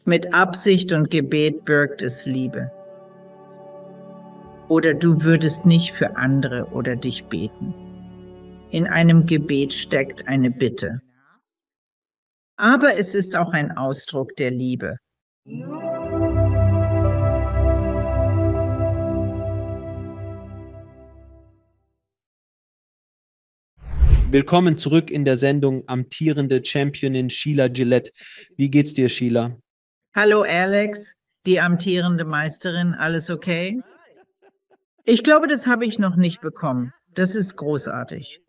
Mit Absicht und Gebet birgt es Liebe. Oder du würdest nicht für andere oder dich beten. In einem Gebet steckt eine Bitte. Aber es ist auch ein Ausdruck der Liebe. Willkommen zurück in der Sendung amtierende Championin Sheila Gillette. Wie geht's dir, Sheila? Hallo Alex, die amtierende Meisterin, alles okay? Ich glaube, das habe ich noch nicht bekommen. Das ist großartig.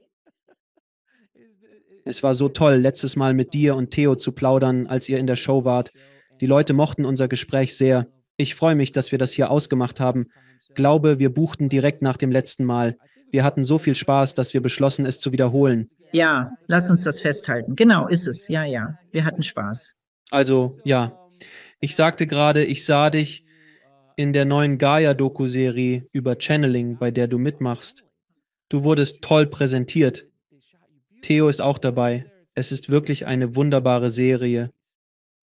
Es war so toll, letztes Mal mit dir und Theo zu plaudern, als ihr in der Show wart. Die Leute mochten unser Gespräch sehr. Ich freue mich, dass wir das hier ausgemacht haben. Glaube, wir buchten direkt nach dem letzten Mal. Wir hatten so viel Spaß, dass wir beschlossen, es zu wiederholen. Ja, lass uns das festhalten. Genau, ist es. Ja, ja. Wir hatten Spaß. Also, ja. Ich sagte gerade, ich sah dich in der neuen Gaia-Doku-Serie über Channeling, bei der du mitmachst. Du wurdest toll präsentiert. Theo ist auch dabei. Es ist wirklich eine wunderbare Serie.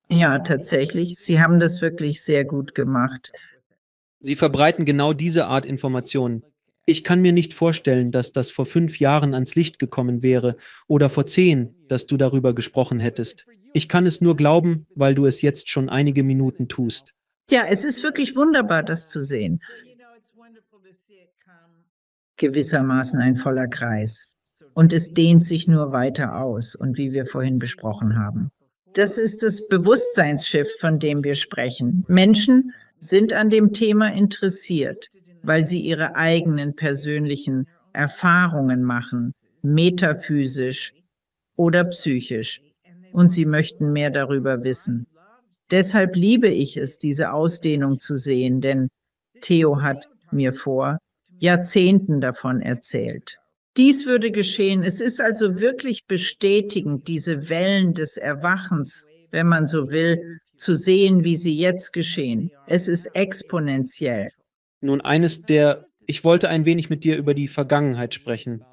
Ja, tatsächlich. Sie haben das wirklich sehr gut gemacht. Sie verbreiten genau diese Art Informationen. Ich kann mir nicht vorstellen, dass das vor 5 Jahren ans Licht gekommen wäre oder vor 10, dass du darüber gesprochen hättest. Ich kann es nur glauben, weil du es jetzt schon einige Minuten tust. Ja, es ist wirklich wunderbar, das zu sehen. Gewissermaßen ein voller Kreis. Und es dehnt sich nur weiter aus. Und wie wir vorhin besprochen haben. Das ist das Bewusstseinsschiff, von dem wir sprechen. Menschen sind an dem Thema interessiert, weil sie ihre eigenen persönlichen Erfahrungen machen, metaphysisch oder psychisch. Und sie möchten mehr darüber wissen. Deshalb liebe ich es, diese Ausdehnung zu sehen, denn Theo hat mir vor Jahrzehnten davon erzählt. Dies würde geschehen. Es ist also wirklich bestätigend, diese Wellen des Erwachens, wenn man so will, zu sehen, wie sie jetzt geschehen. Es ist exponentiell. Nun, ich wollte ein wenig mit dir über die Vergangenheit sprechen.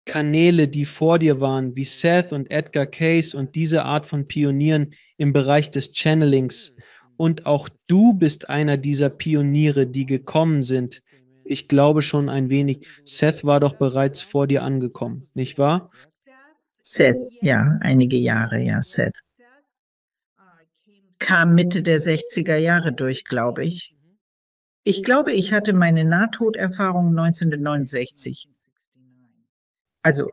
Kanäle, die vor dir waren, wie Seth und Edgar Cayce und diese Art von Pionieren im Bereich des Channelings. Und auch du bist einer dieser Pioniere, die gekommen sind. Ich glaube schon ein wenig. Seth war doch bereits vor dir angekommen, nicht wahr? Seth, ja, einige Jahre, ja, Seth. Kam Mitte der 60er Jahre durch, glaube ich. Ich glaube, ich hatte meine Nahtoderfahrung 1969. Also,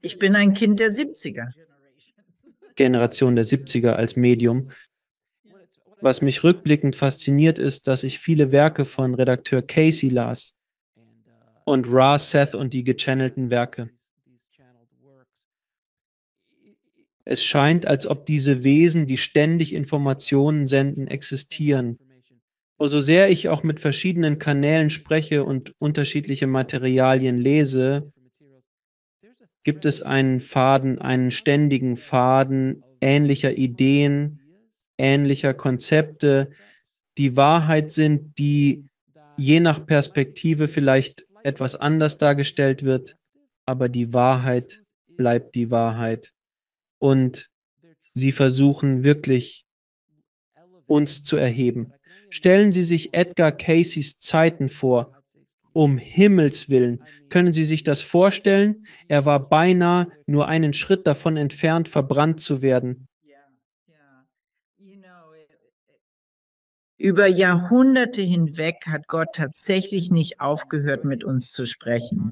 ich bin ein Kind der 70er. Generation der 70er als Medium. Was mich rückblickend fasziniert ist, dass ich viele Werke von Redakteur Casey las und Ra, Seth und die gechannelten Werke. Es scheint, als ob diese Wesen, die ständig Informationen senden, existieren. So sehr ich auch mit verschiedenen Kanälen spreche und unterschiedliche Materialien lese, gibt es einen Faden, einen ständigen Faden ähnlicher Ideen, ähnlicher Konzepte, die Wahrheit sind, die je nach Perspektive vielleicht etwas anders dargestellt wird, aber die Wahrheit bleibt die Wahrheit. Und sie versuchen wirklich, uns zu erheben. Stellen Sie sich Edgar Caseys Zeiten vor. Um Himmels Willen, können Sie sich das vorstellen? Er war beinahe nur einen Schritt davon entfernt, verbrannt zu werden. Über Jahrhunderte hinweg hat Gott tatsächlich nicht aufgehört, mit uns zu sprechen.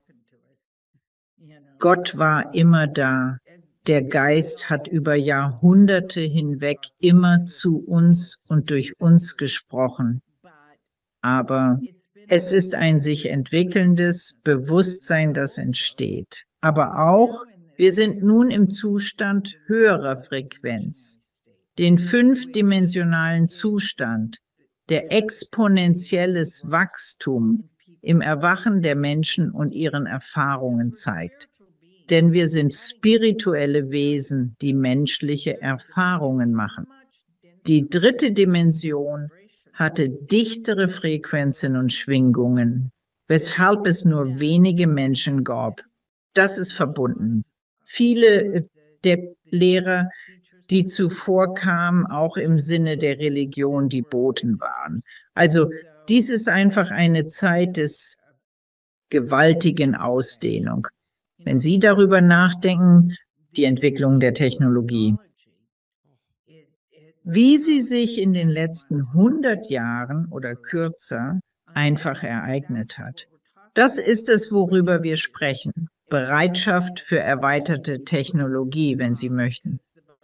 Gott war immer da. Der Geist hat über Jahrhunderte hinweg immer zu uns und durch uns gesprochen. Aber es ist ein sich entwickelndes Bewusstsein, das entsteht. Aber auch, wir sind nun im Zustand höherer Frequenz, den fünfdimensionalen Zustand, der exponentielles Wachstum im Erwachen der Menschen und ihren Erfahrungen zeigt. Denn wir sind spirituelle Wesen, die menschliche Erfahrungen machen. Die dritte Dimension hatte dichtere Frequenzen und Schwingungen, weshalb es nur wenige Menschen gab. Das ist verbunden. Viele der Lehrer die zuvor kamen, auch im Sinne der Religion, die Boten waren. Also dies ist einfach eine Zeit des gewaltigen Ausdehnung. Wenn Sie darüber nachdenken, die Entwicklung der Technologie, wie sie sich in den letzten 100 Jahren oder kürzer einfach ereignet hat. Das ist es, worüber wir sprechen. Bereitschaft für erweiterte Technologie, wenn Sie möchten.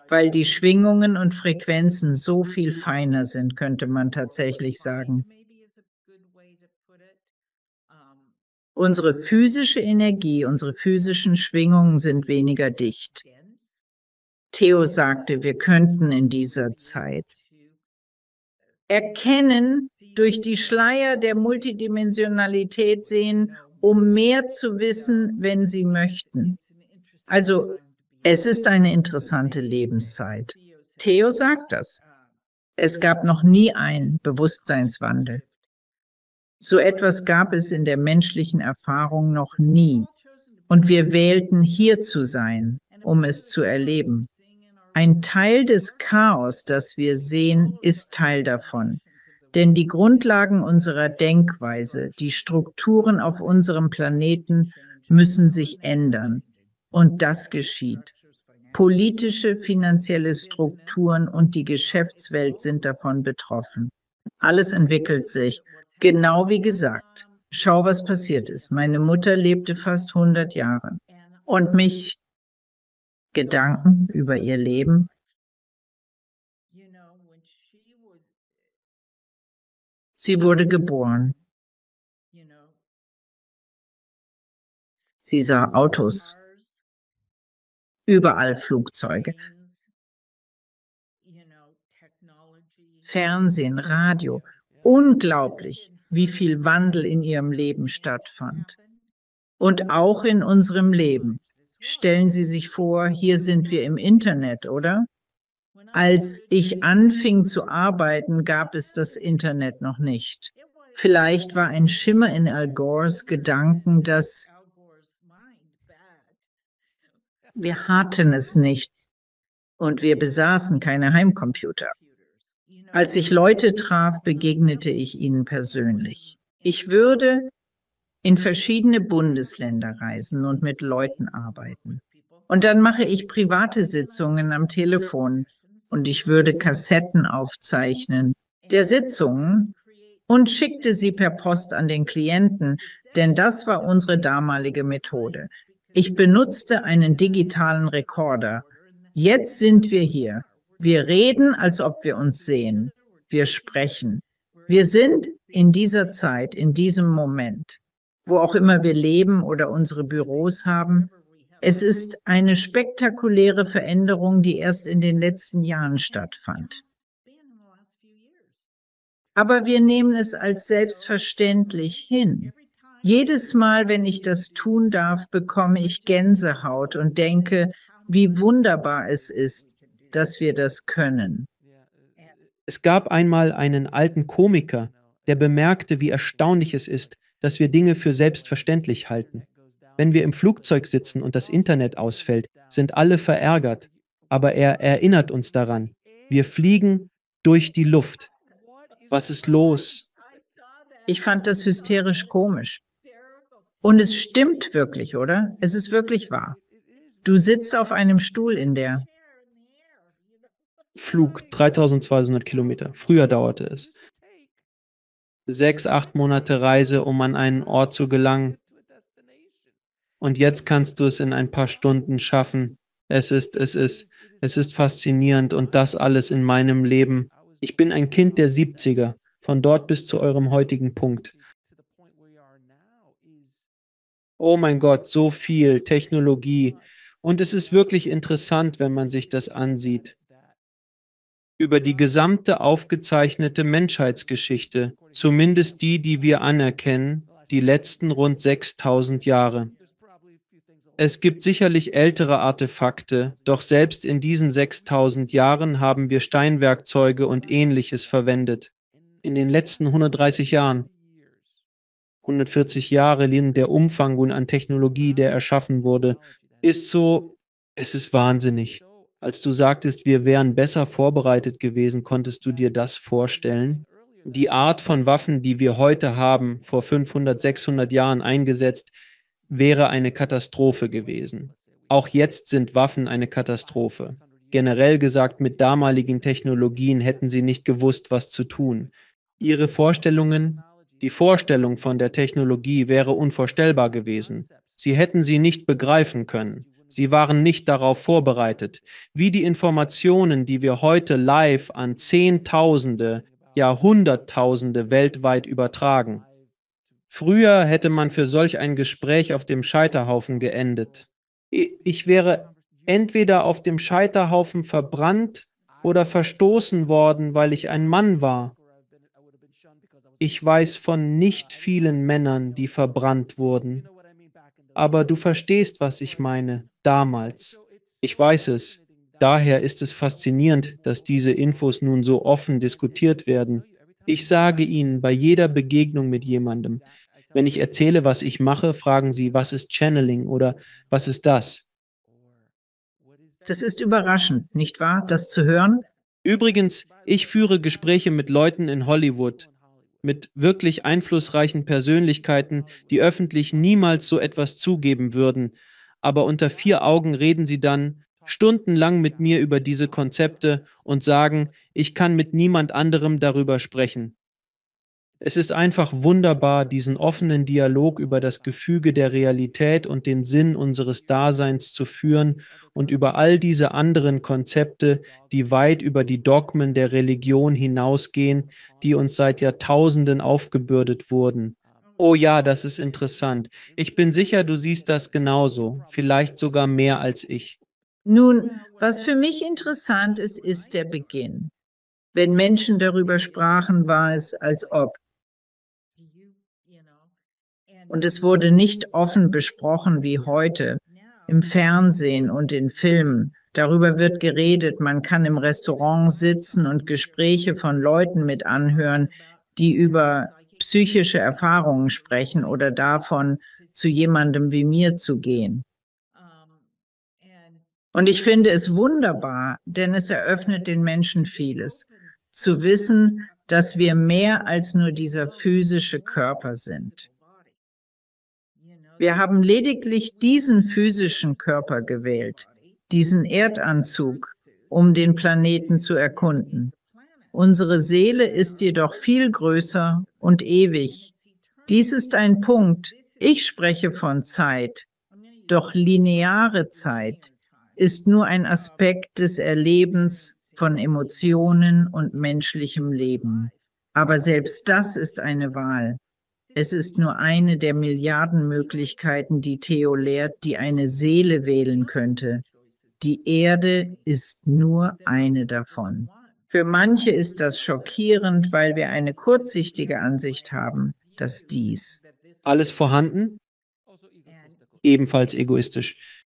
Weil die Schwingungen und Frequenzen so viel feiner sind, könnte man tatsächlich sagen. Unsere physische Energie, unsere physischen Schwingungen sind weniger dicht. Theo sagte, wir könnten in dieser Zeit erkennen, durch die Schleier der Multidimensionalität sehen, um mehr zu wissen, wenn sie möchten. Also, es ist eine interessante Lebenszeit. Theo sagt das. Es gab noch nie einen Bewusstseinswandel. So etwas gab es in der menschlichen Erfahrung noch nie. Und wir wählten, hier zu sein, um es zu erleben. Ein Teil des Chaos, das wir sehen, ist Teil davon. Denn die Grundlagen unserer Denkweise, die Strukturen auf unserem Planeten müssen sich ändern. Und das geschieht. Politische, finanzielle Strukturen und die Geschäftswelt sind davon betroffen. Alles entwickelt sich. Genau wie gesagt. Schau, was passiert ist. Meine Mutter lebte fast 100 Jahre. Und mich Gedanken über ihr Leben. Sie wurde geboren. Sie sah Autos, überall Flugzeuge, Fernsehen, Radio. Unglaublich, wie viel Wandel in ihrem Leben stattfand. Und auch in unserem Leben. Stellen Sie sich vor, hier sind wir im Internet, oder? Als ich anfing zu arbeiten, gab es das Internet noch nicht. Vielleicht war ein Schimmer in Al Gores Gedanken, dass wir hatten es nicht und wir besaßen keine Heimcomputer. Als ich Leute traf, begegnete ich ihnen persönlich. Ich würde in verschiedene Bundesländer reisen und mit Leuten arbeiten. Und dann mache ich private Sitzungen am Telefon und ich würde Kassetten aufzeichnen der Sitzungen und schickte sie per Post an den Klienten, denn das war unsere damalige Methode. Ich benutzte einen digitalen Rekorder. Jetzt sind wir hier. Wir reden, als ob wir uns sehen. Wir sprechen. Wir sind in dieser Zeit, in diesem Moment, wo auch immer wir leben oder unsere Büros haben. Es ist eine spektakuläre Veränderung, die erst in den letzten Jahren stattfand. Aber wir nehmen es als selbstverständlich hin. Jedes Mal, wenn ich das tun darf, bekomme ich Gänsehaut und denke, wie wunderbar es ist, dass wir das können. Es gab einmal einen alten Komiker, der bemerkte, wie erstaunlich es ist, dass wir Dinge für selbstverständlich halten. Wenn wir im Flugzeug sitzen und das Internet ausfällt, sind alle verärgert. Aber er erinnert uns daran. Wir fliegen durch die Luft. Was ist los? Ich fand das hysterisch komisch. Und es stimmt wirklich, oder? Es ist wirklich wahr. Du sitzt auf einem Stuhl in der Flug 3200 Kilometer. Früher dauerte es. 6, 8 Monate Reise, um an einen Ort zu gelangen. Und jetzt kannst du es in ein paar Stunden schaffen. Es ist faszinierend und das alles in meinem Leben. Ich bin ein Kind der 70er, von dort bis zu eurem heutigen Punkt. Oh mein Gott, so viel Technologie. Und es ist wirklich interessant, wenn man sich das ansieht. Über die gesamte aufgezeichnete Menschheitsgeschichte, zumindest die, die wir anerkennen, die letzten rund 6000 Jahre. Es gibt sicherlich ältere Artefakte, doch selbst in diesen 6000 Jahren haben wir Steinwerkzeuge und Ähnliches verwendet. In den letzten 130 Jahren. 140 Jahre der Umfang an Technologie, der erschaffen wurde, ist so, es ist wahnsinnig. Als du sagtest, wir wären besser vorbereitet gewesen, konntest du dir das vorstellen? Die Art von Waffen, die wir heute haben, vor 500, 600 Jahren eingesetzt, wäre eine Katastrophe gewesen. Auch jetzt sind Waffen eine Katastrophe. Generell gesagt, mit damaligen Technologien hätten sie nicht gewusst, was zu tun. Ihre Vorstellungen, die Vorstellung von der Technologie wäre unvorstellbar gewesen. Sie hätten sie nicht begreifen können. Sie waren nicht darauf vorbereitet. Wie die Informationen, die wir heute live an Zehntausende, ja Hunderttausende weltweit übertragen. Früher hätte man für solch ein Gespräch auf dem Scheiterhaufen geendet. Ich wäre entweder auf dem Scheiterhaufen verbrannt oder verstoßen worden, weil ich ein Mann war. Ich weiß von nicht vielen Männern, die verbrannt wurden. Aber du verstehst, was ich meine, damals. Ich weiß es. Daher ist es faszinierend, dass diese Infos nun so offen diskutiert werden. Ich sage Ihnen bei jeder Begegnung mit jemandem, wenn ich erzähle, was ich mache, fragen Sie, was ist Channeling oder was ist das? Das ist überraschend, nicht wahr, das zu hören? Übrigens, ich führe Gespräche mit Leuten in Hollywood, mit wirklich einflussreichen Persönlichkeiten, die öffentlich niemals so etwas zugeben würden, aber unter vier Augen reden sie dann stundenlang mit mir über diese Konzepte und sagen, ich kann mit niemand anderem darüber sprechen. Es ist einfach wunderbar, diesen offenen Dialog über das Gefüge der Realität und den Sinn unseres Daseins zu führen und über all diese anderen Konzepte, die weit über die Dogmen der Religion hinausgehen, die uns seit Jahrtausenden aufgebürdet wurden. Oh ja, das ist interessant. Ich bin sicher, du siehst das genauso, vielleicht sogar mehr als ich. Nun, was für mich interessant ist, ist der Beginn. Wenn Menschen darüber sprachen, war es, als ob. Und es wurde nicht offen besprochen wie heute, im Fernsehen und in Filmen. Darüber wird geredet, man kann im Restaurant sitzen und Gespräche von Leuten mit anhören, die über psychische Erfahrungen sprechen oder davon, zu jemandem wie mir zu gehen. Und ich finde es wunderbar, denn es eröffnet den Menschen vieles. Zu wissen, dass wir mehr als nur dieser physische Körper sind. Wir haben lediglich diesen physischen Körper gewählt, diesen Erdanzug, um den Planeten zu erkunden. Unsere Seele ist jedoch viel größer und ewig. Dies ist ein Punkt, ich spreche von Zeit, doch lineare Zeit ist nur ein Aspekt des Erlebens von Emotionen und menschlichem Leben. Aber selbst das ist eine Wahl. Es ist nur eine der Milliarden Möglichkeiten, die Theo lehrt, die eine Seele wählen könnte. Die Erde ist nur eine davon. Für manche ist das schockierend, weil wir eine kurzsichtige Ansicht haben, dass dies. Alles vorhanden? Ebenfalls egoistisch.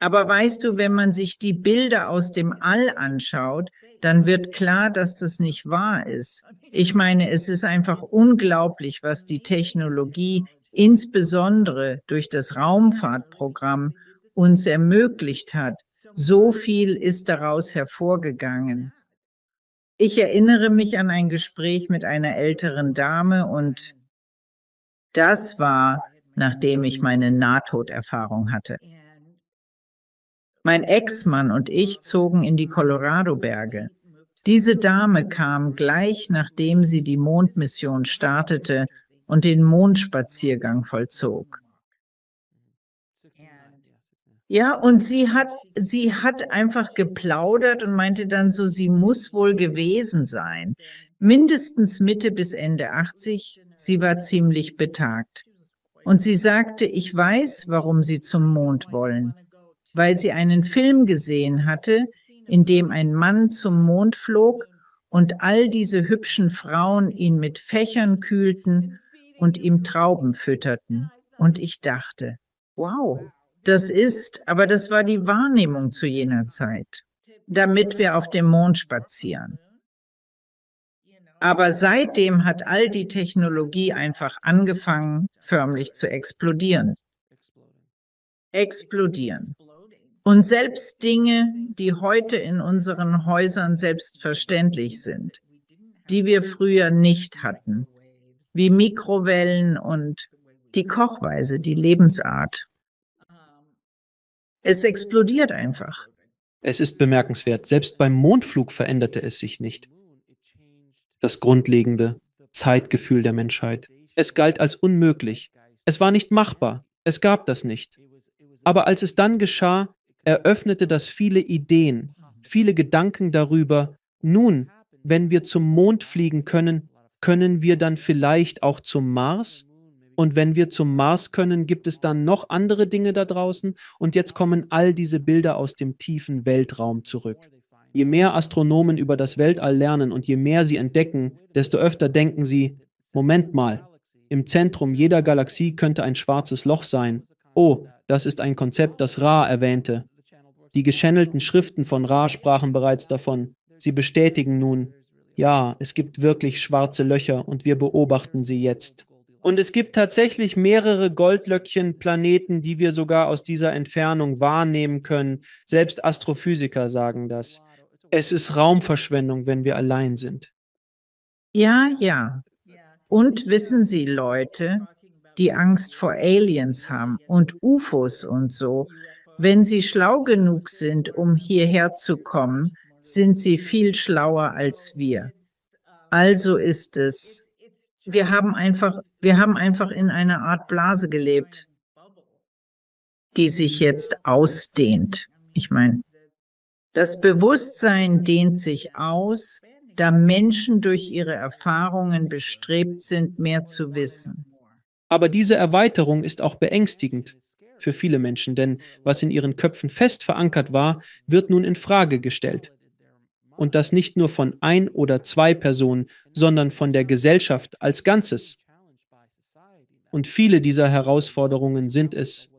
Aber weißt du, wenn man sich die Bilder aus dem All anschaut, dann wird klar, dass das nicht wahr ist. Ich meine, es ist einfach unglaublich, was die Technologie, insbesondere durch das Raumfahrtprogramm, uns ermöglicht hat. So viel ist daraus hervorgegangen. Ich erinnere mich an ein Gespräch mit einer älteren Dame und das war, nachdem ich meine Nahtoderfahrung hatte. Mein Ex-Mann und ich zogen in die Colorado-Berge. Diese Dame kam gleich, nachdem sie die Mondmission startete und den Mondspaziergang vollzog. Ja, und sie hat einfach geplaudert und meinte dann so, sie muss wohl gewesen sein. Mindestens Mitte bis Ende 80. Sie war ziemlich betagt. Und sie sagte, ich weiß, warum Sie zum Mond wollen. Weil sie einen Film gesehen hatte, in dem ein Mann zum Mond flog und all diese hübschen Frauen ihn mit Fächern kühlten und ihm Trauben fütterten. Und ich dachte, wow, aber das war die Wahrnehmung zu jener Zeit, damit wir auf dem Mond spazieren. Aber seitdem hat all die Technologie einfach angefangen, förmlich zu explodieren. Explodieren. Und selbst Dinge, die heute in unseren Häusern selbstverständlich sind, die wir früher nicht hatten, wie Mikrowellen und die Kochweise, die Lebensart. Es explodiert einfach. Es ist bemerkenswert, selbst beim Mondflug veränderte es sich nicht. Das grundlegende Zeitgefühl der Menschheit. Es galt als unmöglich. Es war nicht machbar. Es gab das nicht. Aber als es dann geschah, eröffnete das viele Ideen, viele Gedanken darüber, nun, wenn wir zum Mond fliegen können, können wir dann vielleicht auch zum Mars? Und wenn wir zum Mars können, gibt es dann noch andere Dinge da draußen? Und jetzt kommen all diese Bilder aus dem tiefen Weltraum zurück. Je mehr Astronomen über das Weltall lernen und je mehr sie entdecken, desto öfter denken sie, Moment mal, im Zentrum jeder Galaxie könnte ein schwarzes Loch sein. Oh, das ist ein Konzept, das Ra erwähnte. Die geschannelten Schriften von Ra sprachen bereits davon. Sie bestätigen nun, ja, es gibt wirklich schwarze Löcher und wir beobachten sie jetzt. Und es gibt tatsächlich mehrere Goldlöckchen-Planeten, die wir sogar aus dieser Entfernung wahrnehmen können. Selbst Astrophysiker sagen das. Es ist Raumverschwendung, wenn wir allein sind. Ja, ja. Und wissen Sie, Leute, die Angst vor Aliens haben und UFOs und so, wenn sie schlau genug sind, um hierher zu kommen, sind sie viel schlauer als wir. Also ist es, wir haben einfach in einer Art Blase gelebt, die sich jetzt ausdehnt. Ich meine, das Bewusstsein dehnt sich aus, da Menschen durch ihre Erfahrungen bestrebt sind, mehr zu wissen. Aber diese Erweiterung ist auch beängstigend für viele Menschen, denn was in ihren Köpfen fest verankert war, wird nun in Frage gestellt. Und das nicht nur von ein oder zwei Personen, sondern von der Gesellschaft als Ganzes. Und viele dieser Herausforderungen sind es,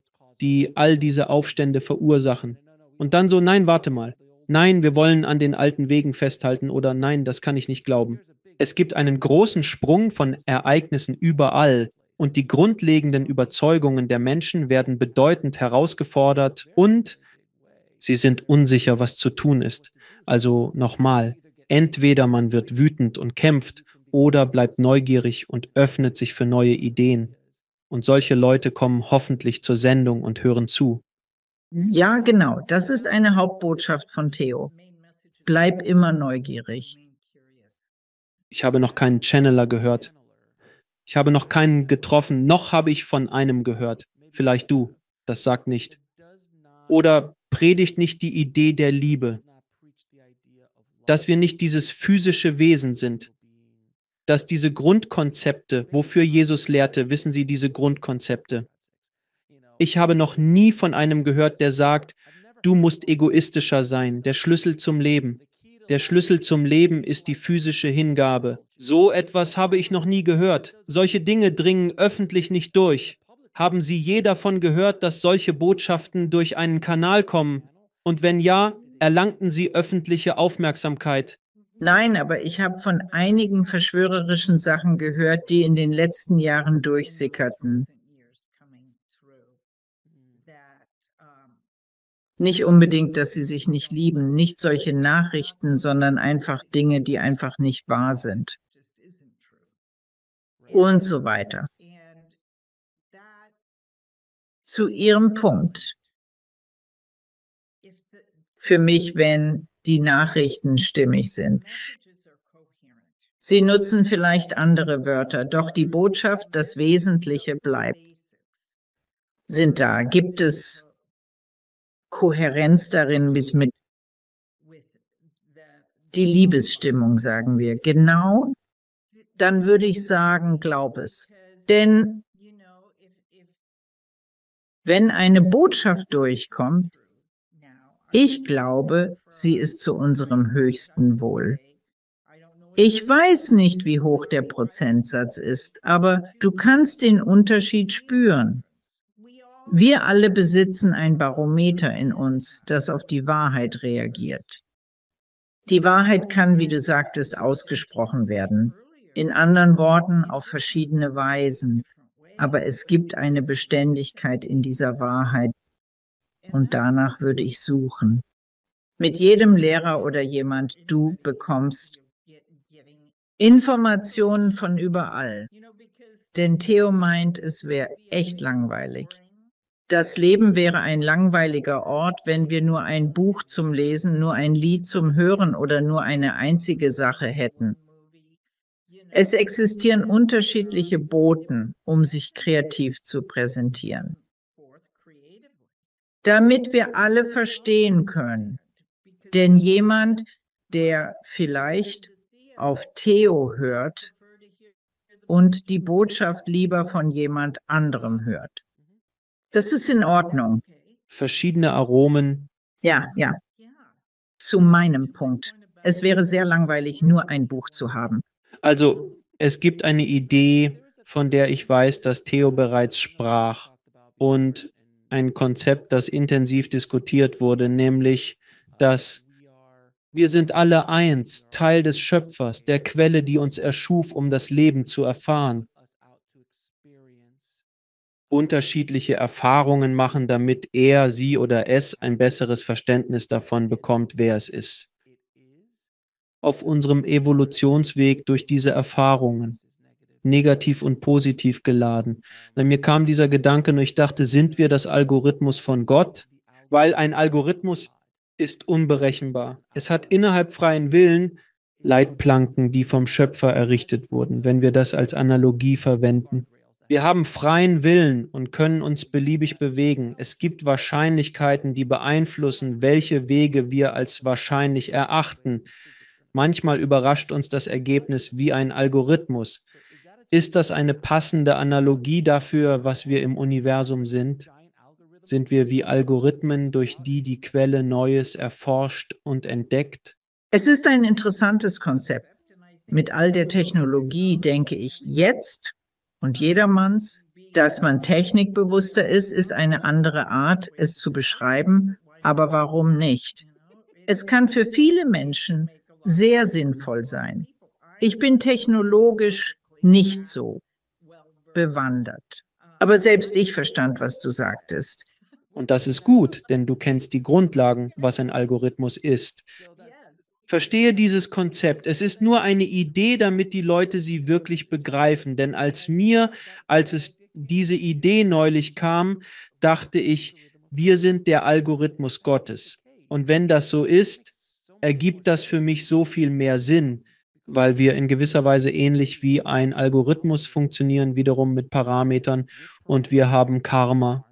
die all diese Aufstände verursachen. Und dann so, nein, warte mal. Nein, wir wollen an den alten Wegen festhalten oder nein, das kann ich nicht glauben. Es gibt einen großen Sprung von Ereignissen überall und die grundlegenden Überzeugungen der Menschen werden bedeutend herausgefordert und sie sind unsicher, was zu tun ist. Also nochmal, entweder man wird wütend und kämpft oder bleibt neugierig und öffnet sich für neue Ideen. Und solche Leute kommen hoffentlich zur Sendung und hören zu. Ja, genau, das ist eine Hauptbotschaft von Theo. Bleib immer neugierig. Ich habe noch keinen Channeler gehört. Ich habe noch keinen getroffen, noch habe ich von einem gehört. Vielleicht du, das sagt nicht. Oder predigt nicht die Idee der Liebe, dass wir nicht dieses physische Wesen sind, dass diese Grundkonzepte, wofür Jesus lehrte, wissen Sie, diese Grundkonzepte. Ich habe noch nie von einem gehört, der sagt, du musst egoistischer sein, der Schlüssel zum Leben. Der Schlüssel zum Leben ist die physische Hingabe. So etwas habe ich noch nie gehört. Solche Dinge dringen öffentlich nicht durch. Haben Sie je davon gehört, dass solche Botschaften durch einen Kanal kommen? Und wenn ja, erlangten sie öffentliche Aufmerksamkeit? Nein, aber ich habe von einigen verschwörerischen Sachen gehört, die in den letzten Jahren durchsickerten. Nicht unbedingt, dass sie sich nicht lieben, nicht solche Nachrichten, sondern einfach Dinge, die einfach nicht wahr sind. Und so weiter. Zu Ihrem Punkt. Für mich, wenn die Nachrichten stimmig sind. Sie nutzen vielleicht andere Wörter, doch die Botschaft, das Wesentliche bleibt. Sind da? Gibt es Kohärenz darin, bis mit die Liebesstimmung, sagen wir. Genau, dann würde ich sagen, glaub es. Denn wenn eine Botschaft durchkommt, ich glaube, sie ist zu unserem höchsten Wohl. Ich weiß nicht, wie hoch der Prozentsatz ist, aber du kannst den Unterschied spüren. Wir alle besitzen ein Barometer in uns, das auf die Wahrheit reagiert. Die Wahrheit kann, wie du sagtest, ausgesprochen werden. In anderen Worten, auf verschiedene Weisen. Aber es gibt eine Beständigkeit in dieser Wahrheit. und danach würde ich suchen. Mit jedem Lehrer oder jemand, du bekommst Informationen von überall. Denn Theo meint, es wäre echt langweilig. Das Leben wäre ein langweiliger Ort, wenn wir nur ein Buch zum Lesen, nur ein Lied zum Hören oder nur eine einzige Sache hätten. Es existieren unterschiedliche Boten, um sich kreativ zu präsentieren. Damit wir alle verstehen können. Denn jemand, der vielleicht auf Theo hört und die Botschaft lieber von jemand anderem hört. Das ist in Ordnung. Verschiedene Aromen. Ja. Zu meinem Punkt. Es wäre sehr langweilig, nur ein Buch zu haben. Also es gibt eine Idee, von der ich weiß, dass Theo bereits sprach und ein Konzept, das intensiv diskutiert wurde, nämlich, dass wir sind alle eins, Teil des Schöpfers, der Quelle, die uns erschuf, um das Leben zu erfahren. Unterschiedliche Erfahrungen machen, damit er, sie oder es ein besseres Verständnis davon bekommt, wer es ist. Auf unserem Evolutionsweg durch diese Erfahrungen, negativ und positiv geladen. Bei mir kam dieser Gedanke und ich dachte, sind wir das Algorithmus von Gott? Weil ein Algorithmus ist unberechenbar. Es hat innerhalb freien Willen Leitplanken, die vom Schöpfer errichtet wurden, wenn wir das als Analogie verwenden. Wir haben freien Willen und können uns beliebig bewegen. Es gibt Wahrscheinlichkeiten, die beeinflussen, welche Wege wir als wahrscheinlich erachten. Manchmal überrascht uns das Ergebnis wie ein Algorithmus. Ist das eine passende Analogie dafür, was wir im Universum sind? Sind wir wie Algorithmen, durch die die Quelle Neues erforscht und entdeckt? Es ist ein interessantes Konzept. Mit all der Technologie denke ich jetzt und jedermanns, dass man technikbewusster ist eine andere Art, es zu beschreiben, aber warum nicht? Es kann für viele Menschen sehr sinnvoll sein. Ich bin technologisch nicht so bewandert, aber selbst ich verstand, was du sagtest. Und das ist gut, denn du kennst die Grundlagen, was ein Algorithmus ist. Verstehe dieses Konzept. Es ist nur eine Idee, damit die Leute sie wirklich begreifen. Denn als es diese Idee neulich kam, dachte ich, wir sind der Algorithmus Gottes. Und wenn das so ist, ergibt das für mich so viel mehr Sinn, weil wir in gewisser Weise ähnlich wie ein Algorithmus funktionieren, wiederum mit Parametern, und wir haben Karma.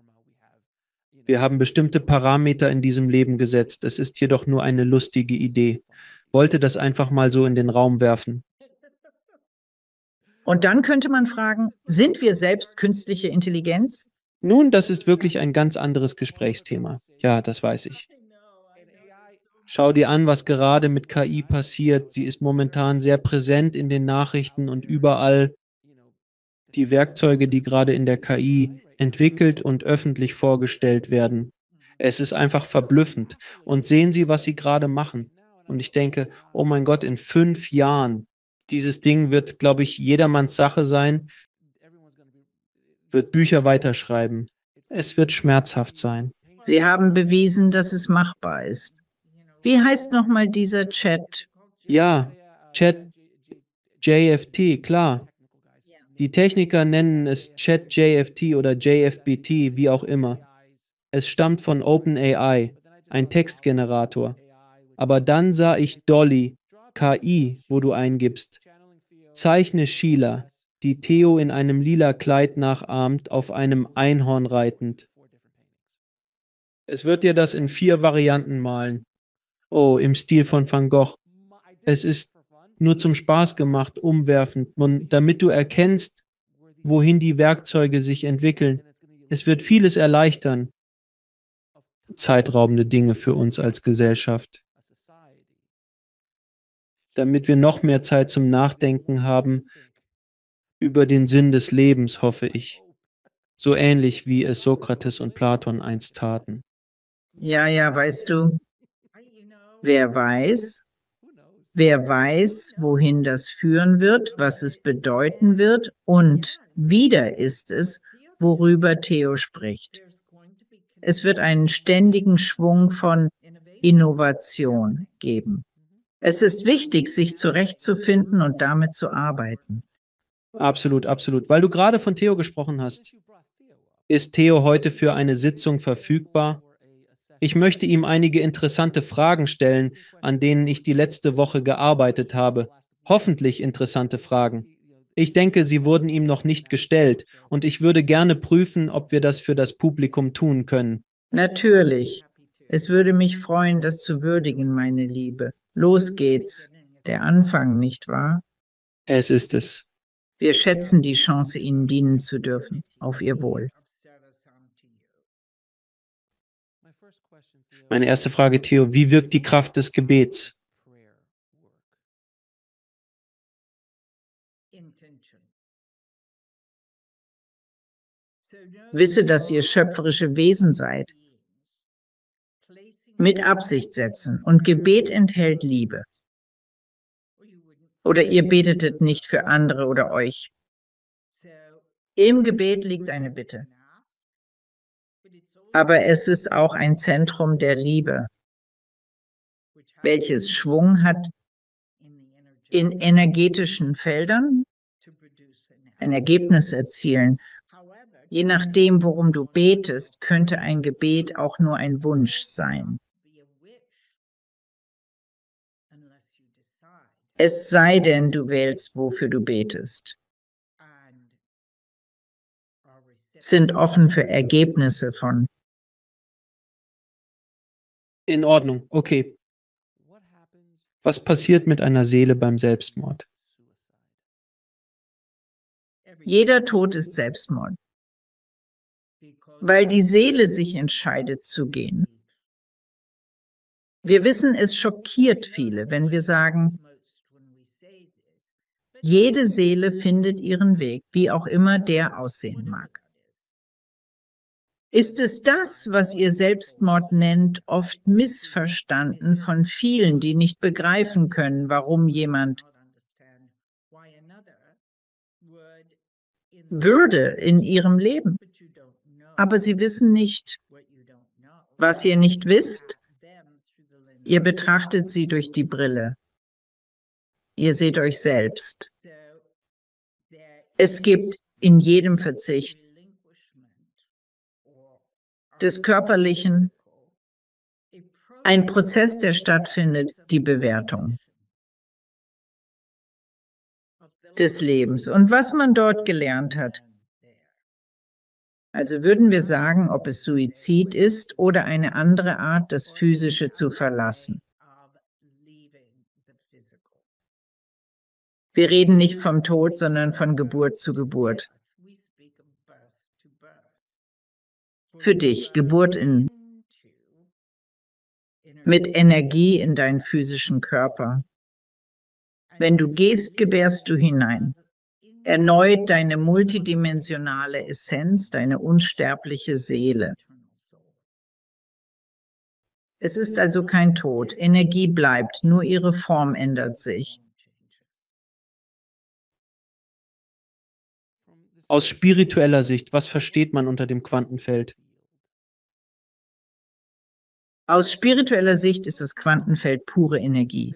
Wir haben bestimmte Parameter in diesem Leben gesetzt. Es ist jedoch nur eine lustige Idee. Wollte das einfach mal so in den Raum werfen. Und dann könnte man fragen, sind wir selbst künstliche Intelligenz? Nun, das ist wirklich ein ganz anderes Gesprächsthema. Ja, das weiß ich. Schau dir an, was gerade mit KI passiert. Sie ist momentan sehr präsent in den Nachrichten und überall. Die Werkzeuge, die gerade in der KI entwickelt und öffentlich vorgestellt werden. Es ist einfach verblüffend. Und sehen Sie, was Sie gerade machen. Und ich denke, oh mein Gott, in 5 Jahren, dieses Ding wird, glaube ich, jedermanns Sache sein, wird Bücher weiterschreiben. Es wird schmerzhaft sein. Sie haben bewiesen, dass es machbar ist. Wie heißt nochmal dieser Chat? Ja, Chat JFT, klar. Die Techniker nennen es Chat JFT oder JFBT, wie auch immer. Es stammt von OpenAI, ein Textgenerator. Aber dann sah ich Dolly, KI, wo du eingibst. Zeichne Sheila, die Theo in einem lila Kleid nachahmt, auf einem Einhorn reitend. Es wird dir das in 4 Varianten malen. Oh, im Stil von Van Gogh. Es ist nur zum Spaß gemacht, umwerfend, damit du erkennst, wohin die Werkzeuge sich entwickeln. Es wird vieles erleichtern. Zeitraubende Dinge für uns als Gesellschaft. Damit wir noch mehr Zeit zum Nachdenken haben über den Sinn des Lebens, hoffe ich. So ähnlich wie es Sokrates und Platon einst taten. Ja, weißt du, wer weiß, wohin das führen wird, was es bedeuten wird und wieder ist es, worüber Theo spricht. Es wird einen ständigen Schwung von Innovation geben. Es ist wichtig, sich zurechtzufinden und damit zu arbeiten. Absolut, absolut. Weil du gerade von Theo gesprochen hast. Ist Theo heute für eine Sitzung verfügbar? Ich möchte ihm einige interessante Fragen stellen, an denen ich die letzte Woche gearbeitet habe. Hoffentlich interessante Fragen. Ich denke, sie wurden ihm noch nicht gestellt und ich würde gerne prüfen, ob wir das für das Publikum tun können. Natürlich. Es würde mich freuen, das zu würdigen, meine Liebe. Los geht's. Der Anfang, nicht wahr? Es ist es. Wir schätzen die Chance, Ihnen dienen zu dürfen. Auf Ihr Wohl. Meine erste Frage, Theo, wie wirkt die Kraft des Gebets? Wisse, dass ihr schöpferische Wesen seid. Mit Absicht setzen. Und Gebet enthält Liebe. Oder ihr betetet nicht für andere oder euch. Im Gebet liegt eine Bitte. Aber es ist auch ein Zentrum der Liebe, welches Schwung hat in energetischen Feldern, ein Ergebnis erzielen. Je nachdem, worum du betest, könnte ein Gebet auch nur ein Wunsch sein. Es sei denn, du wählst, wofür du betest. Sind offen für Ergebnisse von. In Ordnung, okay. Was passiert mit einer Seele beim Selbstmord? Jeder Tod ist Selbstmord, weil die Seele sich entscheidet zu gehen. Wir wissen, es schockiert viele, wenn wir sagen, jede Seele findet ihren Weg, wie auch immer der aussehen mag. Ist es das, was ihr Selbstmord nennt, oft missverstanden von vielen, die nicht begreifen können, warum jemand würde in ihrem Leben. Aber sie wissen nicht, was ihr nicht wisst. Ihr betrachtet sie durch die Brille. Ihr seht euch selbst. Es gibt in jedem Verzicht des Körperlichen ein Prozess, der stattfindet, die Bewertung des Lebens und was man dort gelernt hat. Also würden wir sagen, ob es Suizid ist oder eine andere Art, das Physische zu verlassen. Wir reden nicht vom Tod, sondern von Geburt zu Geburt. Für dich, Geburt mit Energie in deinen physischen Körper. Wenn du gehst, gebärst du hinein. Erneut deine multidimensionale Essenz, deine unsterbliche Seele. Es ist also kein Tod. Energie bleibt, nur ihre Form ändert sich. Aus spiritueller Sicht, was versteht man unter dem Quantenfeld? Aus spiritueller Sicht ist das Quantenfeld pure Energie.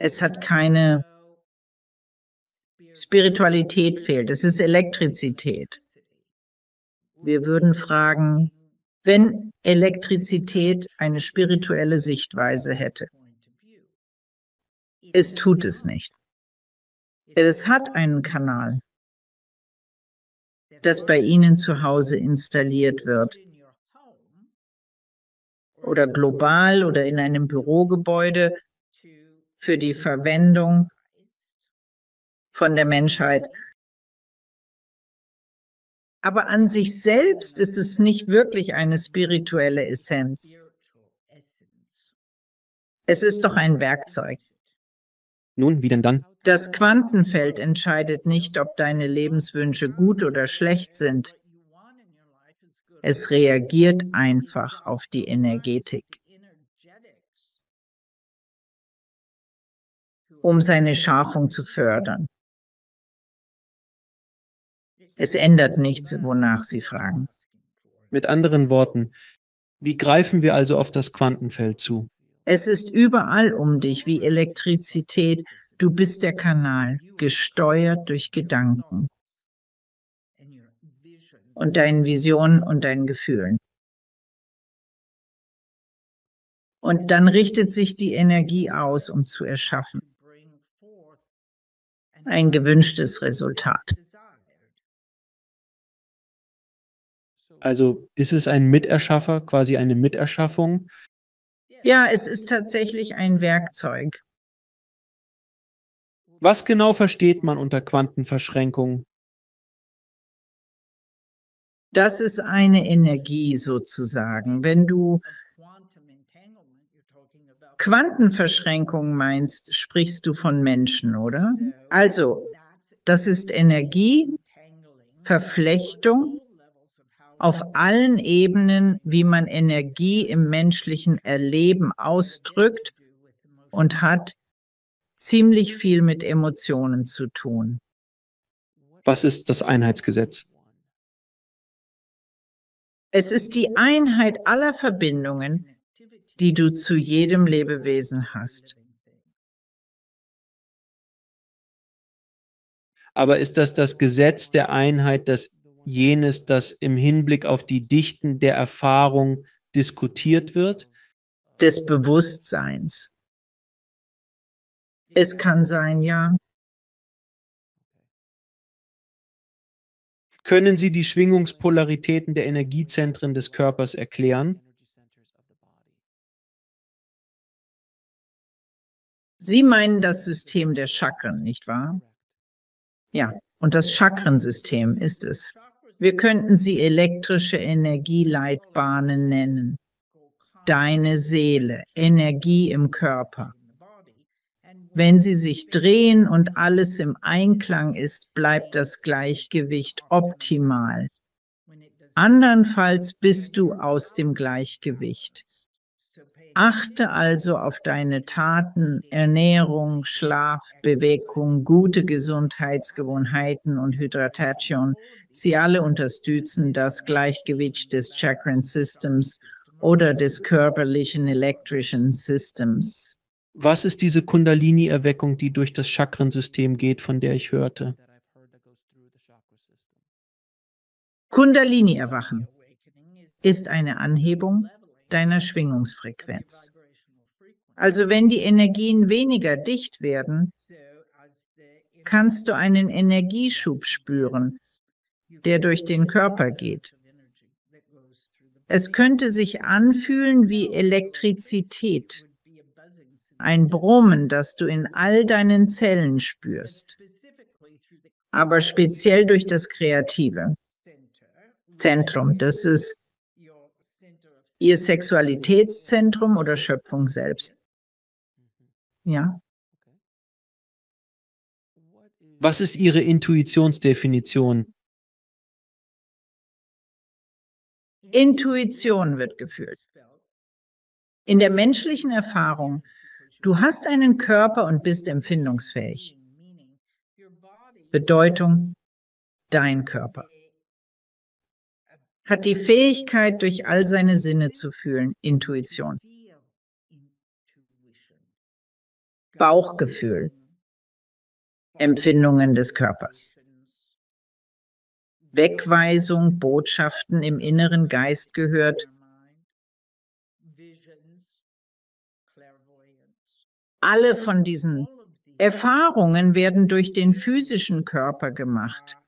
Es hat keine Spiritualität fehlt, es ist Elektrizität. Wir würden fragen, wenn Elektrizität eine spirituelle Sichtweise hätte. Es tut es nicht. Es hat einen Kanal, das bei Ihnen zu Hause installiert wird. Oder global oder in einem Bürogebäude für die Verwendung von der Menschheit. Aber an sich selbst ist es nicht wirklich eine spirituelle Essenz. Es ist doch ein Werkzeug. Nun, wie denn dann? Das Quantenfeld entscheidet nicht, ob deine Lebenswünsche gut oder schlecht sind. Es reagiert einfach auf die Energetik, um seine Schärfung zu fördern. Es ändert nichts, wonach Sie fragen. Mit anderen Worten, wie greifen wir also auf das Quantenfeld zu? Es ist überall um dich wie Elektrizität. Du bist der Kanal, gesteuert durch Gedanken und deinen Visionen und deinen Gefühlen. Und dann richtet sich die Energie aus, um zu erschaffen. Ein gewünschtes Resultat. Also ist es ein Miterschaffer, quasi eine Miterschaffung? Ja, es ist tatsächlich ein Werkzeug. Was genau versteht man unter Quantenverschränkung? Das ist eine Energie sozusagen. Wenn du Quantenverschränkung meinst, sprichst du von Menschen, oder? Also, das ist Energie, Verflechtung auf allen Ebenen, wie man Energie im menschlichen Erleben ausdrückt und hat ziemlich viel mit Emotionen zu tun. Was ist das Einheitsgesetz? Es ist die Einheit aller Verbindungen, die du zu jedem Lebewesen hast. Aber ist das Gesetz der Einheit, das jenes, das im Hinblick auf die Dichten der Erfahrung diskutiert wird? Des Bewusstseins. Es kann sein, ja. Können Sie die Schwingungspolaritäten der Energiezentren des Körpers erklären? Sie meinen das System der Chakren, nicht wahr? Ja, und das Chakrensystem ist es. Wir könnten sie elektrische Energieleitbahnen nennen. Deine Seele, Energie im Körper. Wenn sie sich drehen und alles im Einklang ist, bleibt das Gleichgewicht optimal. Andernfalls bist du aus dem Gleichgewicht. Achte also auf deine Taten, Ernährung, Schlaf, Bewegung, gute Gesundheitsgewohnheiten und Hydratation. Sie alle unterstützen das Gleichgewicht des Chakran Systems oder des körperlichen elektrischen Systems. Was ist diese Kundalini-Erweckung, die durch das Chakrensystem geht, von der ich hörte? Kundalini-Erwachen ist eine Anhebung deiner Schwingungsfrequenz. Also wenn die Energien weniger dicht werden, kannst du einen Energieschub spüren, der durch den Körper geht. Es könnte sich anfühlen wie Elektrizität, ein Brummen, das du in all deinen Zellen spürst, aber speziell durch das kreative Zentrum. Das ist ihr Sexualitätszentrum oder Schöpfung selbst. Ja. Was ist Ihre Intuitionsdefinition? Intuition wird gefühlt. In der menschlichen Erfahrung, du hast einen Körper und bist empfindungsfähig. Bedeutung, dein Körper. Hat die Fähigkeit, durch all seine Sinne zu fühlen, Intuition. Bauchgefühl, Empfindungen des Körpers. Wegweisung, Botschaften im inneren Geist gehört. Alle von diesen Erfahrungen werden durch den physischen Körper gemacht.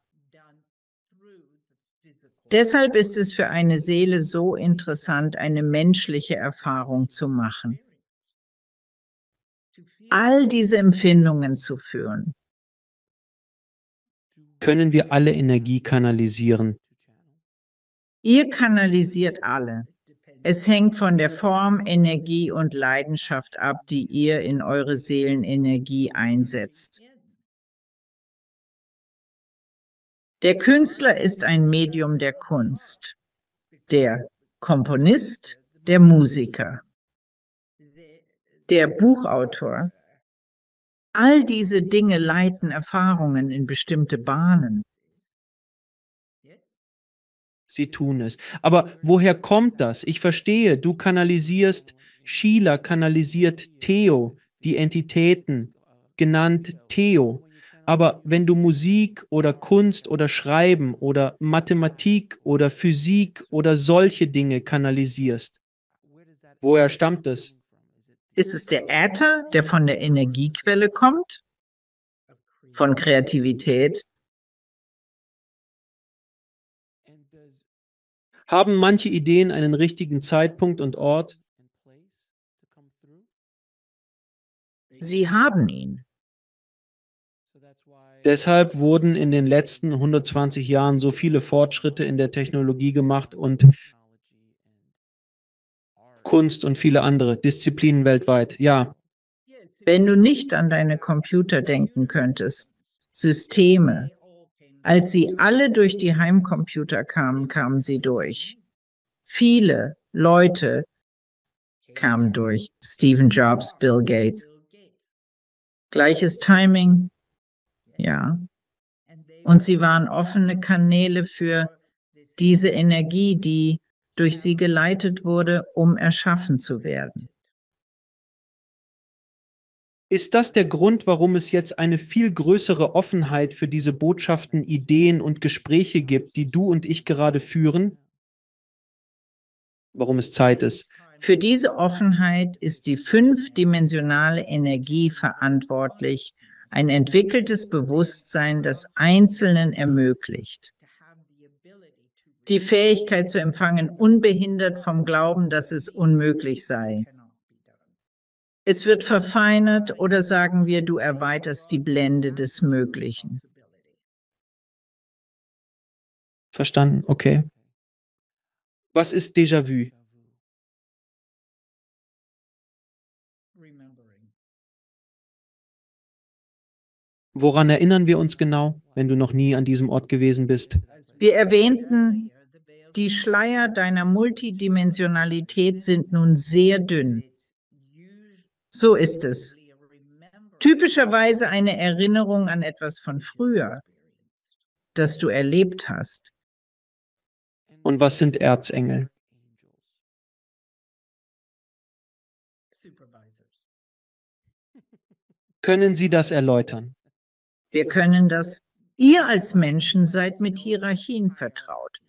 Deshalb ist es für eine Seele so interessant, eine menschliche Erfahrung zu machen. All diese Empfindungen zu fühlen. Können wir alle Energie kanalisieren? Ihr kanalisiert alle. Es hängt von der Form, Energie und Leidenschaft ab, die ihr in eure Seelenenergie einsetzt. Der Künstler ist ein Medium der Kunst, der Komponist, der Musiker, der Buchautor. All diese Dinge leiten Erfahrungen in bestimmte Bahnen. Sie tun es. Aber woher kommt das? Ich verstehe, du kanalisierst, Sheila kanalisiert Theo, die Entitäten, genannt Theo. Aber wenn du Musik oder Kunst oder Schreiben oder Mathematik oder Physik oder solche Dinge kanalisierst, woher stammt es? Ist es der Äther, der von der Energiequelle kommt? Von Kreativität? Haben manche Ideen einen richtigen Zeitpunkt und Ort? Sie haben ihn. Deshalb wurden in den letzten 120 Jahren so viele Fortschritte in der Technologie gemacht und Kunst und viele andere Disziplinen weltweit. Ja, Wenn du nicht an deine Computer denken könntest, Systeme, als sie alle durch die Heimcomputer kamen, kamen sie durch. Viele Leute kamen durch. Steve Jobs, Bill Gates. Gleiches Timing, ja. Und sie waren offene Kanäle für diese Energie, die durch sie geleitet wurde, um erschaffen zu werden. ist das der Grund, warum es jetzt eine viel größere Offenheit für diese Botschaften, Ideen und Gespräche gibt, die du und ich gerade führen? Warum es Zeit ist? Für diese Offenheit ist die fünfdimensionale Energie verantwortlich, ein entwickeltes Bewusstsein, das Einzelnen ermöglicht. Die Fähigkeit zu empfangen, unbehindert vom Glauben, dass es unmöglich sei. Es wird verfeinert oder sagen wir, du erweiterst die Blende des Möglichen. Verstanden, okay. Was ist Déjà-vu? Woran erinnern wir uns genau, wenn du noch nie an diesem Ort gewesen bist? Wir erwähnten, die Schleier deiner Multidimensionalität sind nun sehr dünn. So ist es. Typischerweise eine Erinnerung an etwas von früher, das du erlebt hast. Und was sind Erzengel? Können Sie das erläutern? Wir können das. Ihr als Menschen seid mit Hierarchien vertraut,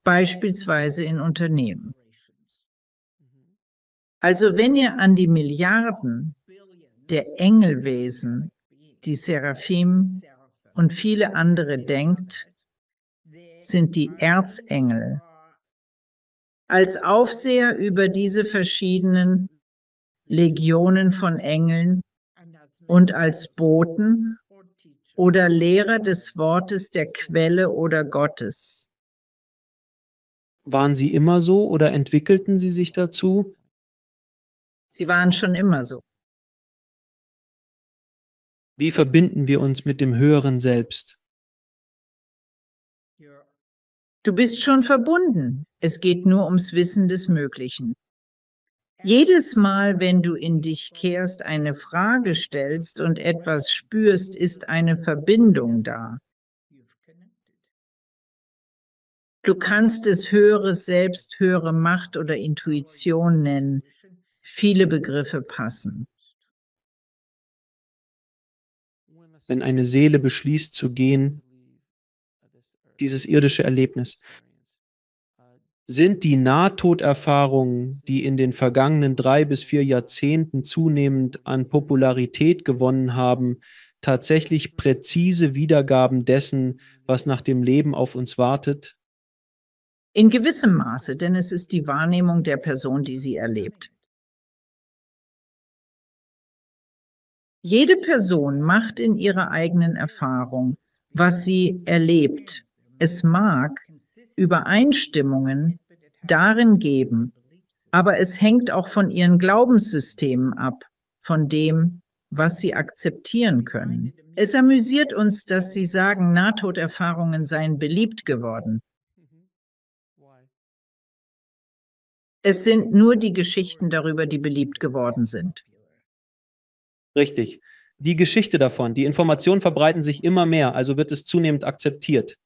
beispielsweise in Unternehmen. Also wenn ihr an die Milliarden der Engelwesen, die Seraphim und viele andere denkt, sind die Erzengel als Aufseher über diese verschiedenen Legionen von Engeln und als Boten oder Lehrer des Wortes der Quelle oder Gottes. Waren Sie immer so oder entwickelten Sie sich dazu? Sie waren schon immer so. Wie verbinden wir uns mit dem höheren Selbst? Du bist schon verbunden. Es geht nur ums Wissen des Möglichen. Jedes Mal, wenn du in dich kehrst, eine Frage stellst und etwas spürst, ist eine Verbindung da. Du kannst es höheres Selbst, höhere Macht oder Intuition nennen. Viele Begriffe passen. Wenn eine Seele beschließt zu gehen, dieses irdische Erlebnis, sind die Nahtoderfahrungen, die in den vergangenen 3 bis 4 Jahrzehnten zunehmend an Popularität gewonnen haben, tatsächlich präzise Wiedergaben dessen, was nach dem Leben auf uns wartet? In gewissem Maße, denn es ist die Wahrnehmung der Person, die sie erlebt. Jede Person macht in ihrer eigenen Erfahrung, was sie erlebt. Es mag Übereinstimmungen darin geben, aber es hängt auch von ihren Glaubenssystemen ab, von dem, was sie akzeptieren können. Es amüsiert uns, dass sie sagen, Nahtoderfahrungen seien beliebt geworden. Es sind nur die Geschichten darüber, die beliebt geworden sind. Richtig. Die Geschichte davon, die Informationen verbreiten sich immer mehr, also wird es zunehmend akzeptiert.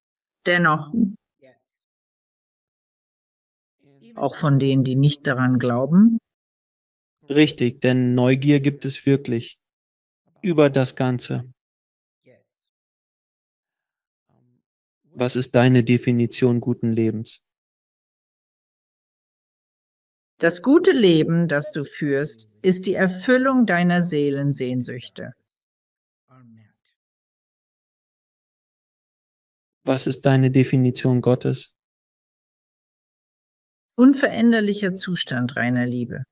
Dennoch, auch von denen, die nicht daran glauben? Richtig, denn Neugier gibt es wirklich über das Ganze. Was ist deine Definition guten Lebens? Das gute Leben, das du führst, ist die Erfüllung deiner Seelensehnsüchte. Was ist deine Definition Gottes? Unveränderlicher Zustand reiner Liebe.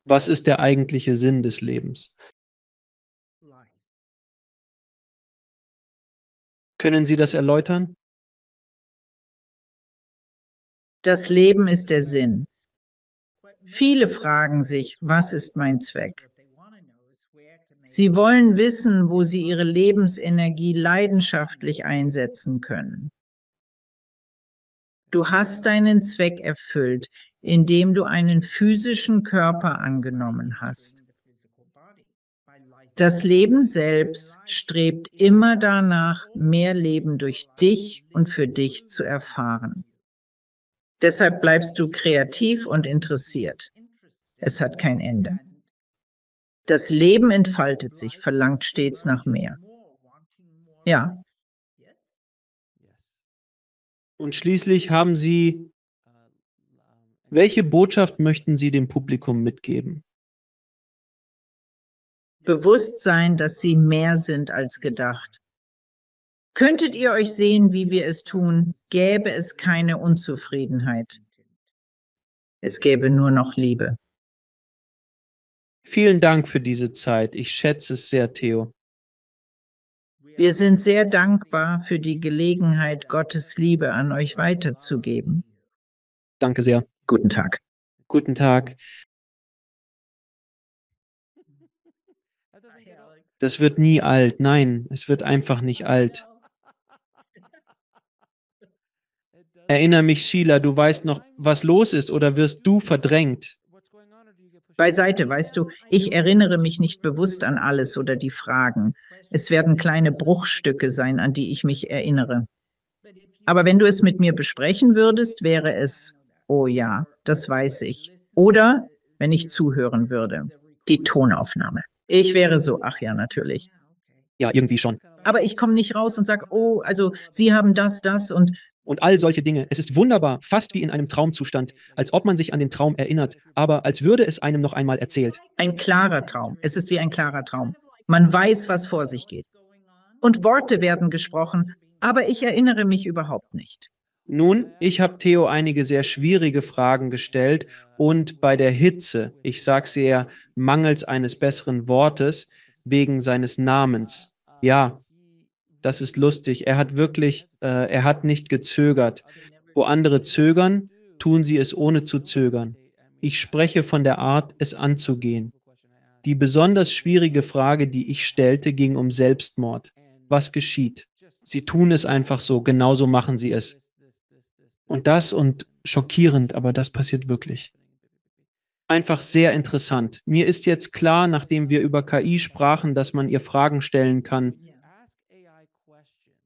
Was ist der eigentliche Sinn des Lebens? Können Sie das erläutern? Das Leben ist der Sinn. Viele fragen sich, was ist mein Zweck? Sie wollen wissen, wo sie ihre Lebensenergie leidenschaftlich einsetzen können. Du hast deinen Zweck erfüllt, indem du einen physischen Körper angenommen hast. Das Leben selbst strebt immer danach, mehr Leben durch dich und für dich zu erfahren. Deshalb bleibst du kreativ und interessiert. Es hat kein Ende. Das Leben entfaltet sich, verlangt stets nach mehr. Ja, Und schließlich haben Sie, welche Botschaft möchten Sie dem Publikum mitgeben? Bewusstsein, dass sie mehr sind als gedacht. Könntet ihr euch sehen, wie wir es tun, gäbe es keine Unzufriedenheit. Es gäbe nur noch Liebe. Vielen Dank für diese Zeit. Ich schätze es sehr, Theo. Wir sind sehr dankbar für die Gelegenheit, Gottes Liebe an euch weiterzugeben. Danke sehr. Guten Tag. Guten Tag. Das wird nie alt. Nein, es wird einfach nicht alt. Erinnere mich, Sheila, du weißt noch, was los ist, oder wirst du verdrängt? Beiseite, weißt du, ich erinnere mich nicht bewusst an alles oder die Fragen. Es werden kleine Bruchstücke sein, an die ich mich erinnere. Aber wenn du es mit mir besprechen würdest, wäre es, oh ja, das weiß ich. Oder, wenn ich zuhören würde, die Tonaufnahme. Ich wäre so, ach ja, natürlich. Ja, irgendwie schon. Aber ich komme nicht raus und sage, oh, also Sie haben das Und all solche Dinge. Es ist wunderbar, fast wie in einem Traumzustand, als ob man sich an den Traum erinnert, aber als würde es einem noch einmal erzählt. Ein klarer Traum. Es ist wie ein klarer Traum. Man weiß, was vor sich geht. Und Worte werden gesprochen, aber ich erinnere mich überhaupt nicht. Nun, ich habe Theo einige sehr schwierige Fragen gestellt und bei der Hitze, ich sag's eher mangels eines besseren Wortes, wegen seines Namens. Ja, das ist lustig. Er hat nicht gezögert. Wo andere zögern, tun sie es ohne zu zögern. Ich spreche von der Art, es anzugehen. Die besonders schwierige Frage, die ich stellte, ging um Selbstmord. Was geschieht? Sie tun es einfach so, genauso machen sie es. Und schockierend, aber das passiert wirklich. Einfach sehr interessant. Mir ist jetzt klar, nachdem wir über KI sprachen, dass man ihr Fragen stellen kann.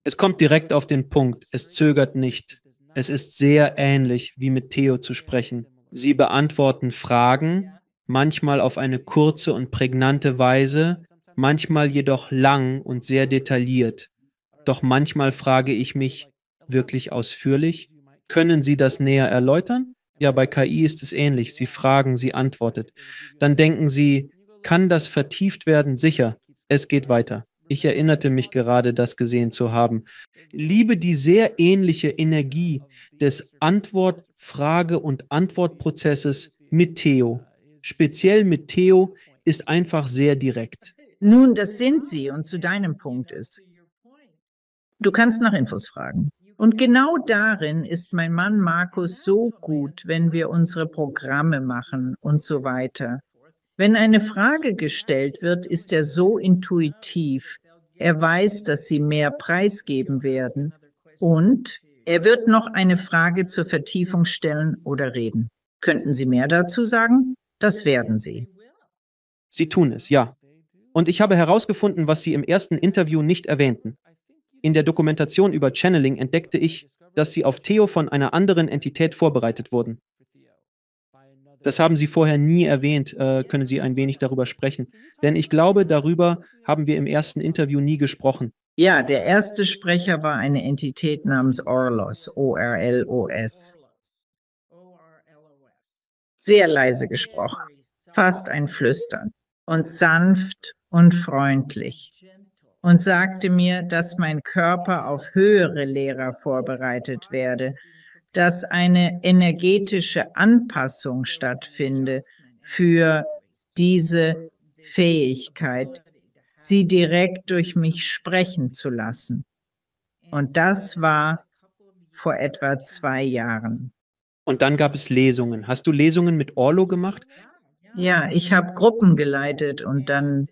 Es kommt direkt auf den Punkt. Es zögert nicht. Es ist sehr ähnlich, wie mit Theo zu sprechen. Sie beantworten Fragen, manchmal auf eine kurze und prägnante Weise, manchmal jedoch lang und sehr detailliert. Doch manchmal frage ich mich, wirklich ausführlich? Können Sie das näher erläutern? Ja, bei KI ist es ähnlich. Sie fragen, sie antwortet. Dann denken Sie, kann das vertieft werden? Sicher, es geht weiter. Ich erinnerte mich gerade, das gesehen zu haben. Liebe die sehr ähnliche Energie des Antwort-, Frage- und Antwortprozesses mit Theo. Speziell mit Theo ist einfach sehr direkt. Nun, das sind sie und zu deinem Punkt ist. Du kannst nach Infos fragen. Und genau darin ist mein Mann Markus so gut, wenn wir unsere Programme machen und so weiter. Wenn eine Frage gestellt wird, ist er so intuitiv. Er weiß, dass sie mehr preisgeben werden. Und er wird noch eine Frage zur Vertiefung stellen oder reden. Könnten Sie mehr dazu sagen? Das werden Sie. Sie tun es, ja. Und ich habe herausgefunden, was Sie im ersten Interview nicht erwähnten. In der Dokumentation über Channeling entdeckte ich, dass Sie auf Theo von einer anderen Entität vorbereitet wurden. Das haben Sie vorher nie erwähnt. Können Sie ein wenig darüber sprechen? Denn ich glaube, darüber haben wir im ersten Interview nie gesprochen. Ja, der erste Sprecher war eine Entität namens Orlos, O-R-L-O-S. Sehr leise gesprochen, fast ein Flüstern und sanft und freundlich. Und sagte mir, dass mein Körper auf höhere Lehrer vorbereitet werde, dass eine energetische Anpassung stattfinde für diese Fähigkeit, sie direkt durch mich sprechen zu lassen. Und das war vor etwa 2 Jahren. Und dann gab es Lesungen. Hast du Lesungen mit Orlo gemacht? Ja, ich habe Gruppen geleitet und dann,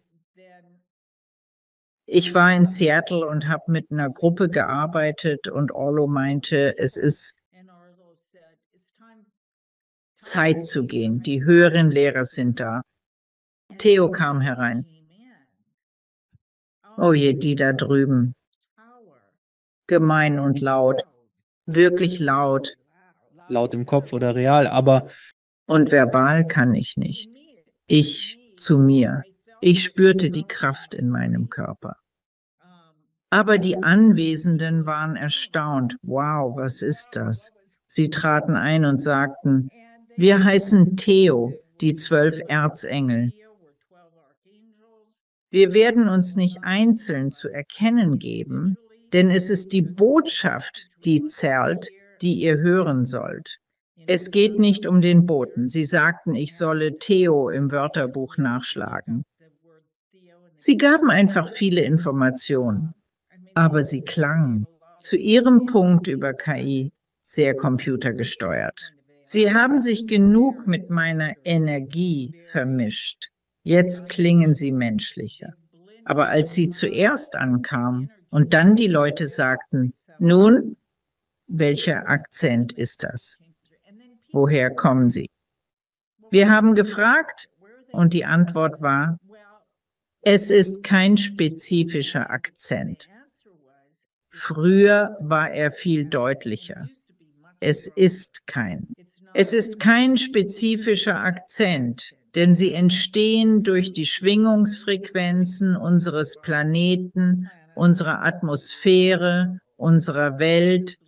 ich war in Seattle und habe mit einer Gruppe gearbeitet und Orlo meinte, es ist Zeit zu gehen. Die höheren Lehrer sind da. Theo kam herein. Oh je, die da drüben. Gemein und laut. Wirklich laut. Laut im Kopf oder real, aber Und verbal kann ich nicht. Ich zu mir. Ich spürte die Kraft in meinem Körper. Aber die Anwesenden waren erstaunt. Wow, was ist das? Sie traten ein und sagten, wir heißen Theo, die 12 Erzengel. Wir werden uns nicht einzeln zu erkennen geben, denn es ist die Botschaft, die zählt, die ihr hören sollt. Es geht nicht um den Boten. Sie sagten, ich solle Theo im Wörterbuch nachschlagen. Sie gaben einfach viele Informationen, aber sie klangen zu ihrem Punkt über KI sehr computergesteuert. Sie haben sich genug mit meiner Energie vermischt. Jetzt klingen sie menschlicher. Aber als sie zuerst ankamen und dann die Leute sagten, nun, welcher Akzent ist das? Woher kommen Sie? Wir haben gefragt und die Antwort war, es ist kein spezifischer Akzent. Früher war er viel deutlicher. Es ist kein. Es ist kein spezifischer Akzent, denn sie entstehen durch die Schwingungsfrequenzen unseres Planeten, unserer Atmosphäre, unserer Welt.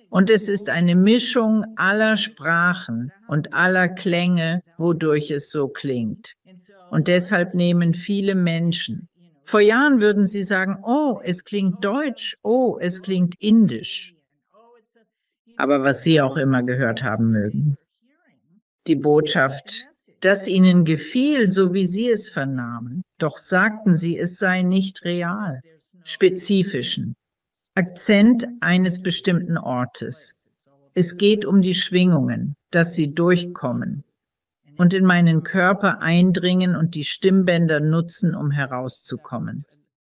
Und es ist eine Mischung aller Sprachen und aller Klänge, wodurch es so klingt. Und deshalb nehmen viele Menschen. Vor Jahren würden sie sagen, oh, es klingt deutsch, oh, es klingt indisch. Aber was Sie auch immer gehört haben mögen. Die Botschaft, dass Ihnen gefiel, so wie Sie es vernahmen, doch sagten Sie, es sei nicht real, spezifischen. Akzent eines bestimmten Ortes. Es geht um die Schwingungen, dass sie durchkommen und in meinen Körper eindringen und die Stimmbänder nutzen, um herauszukommen.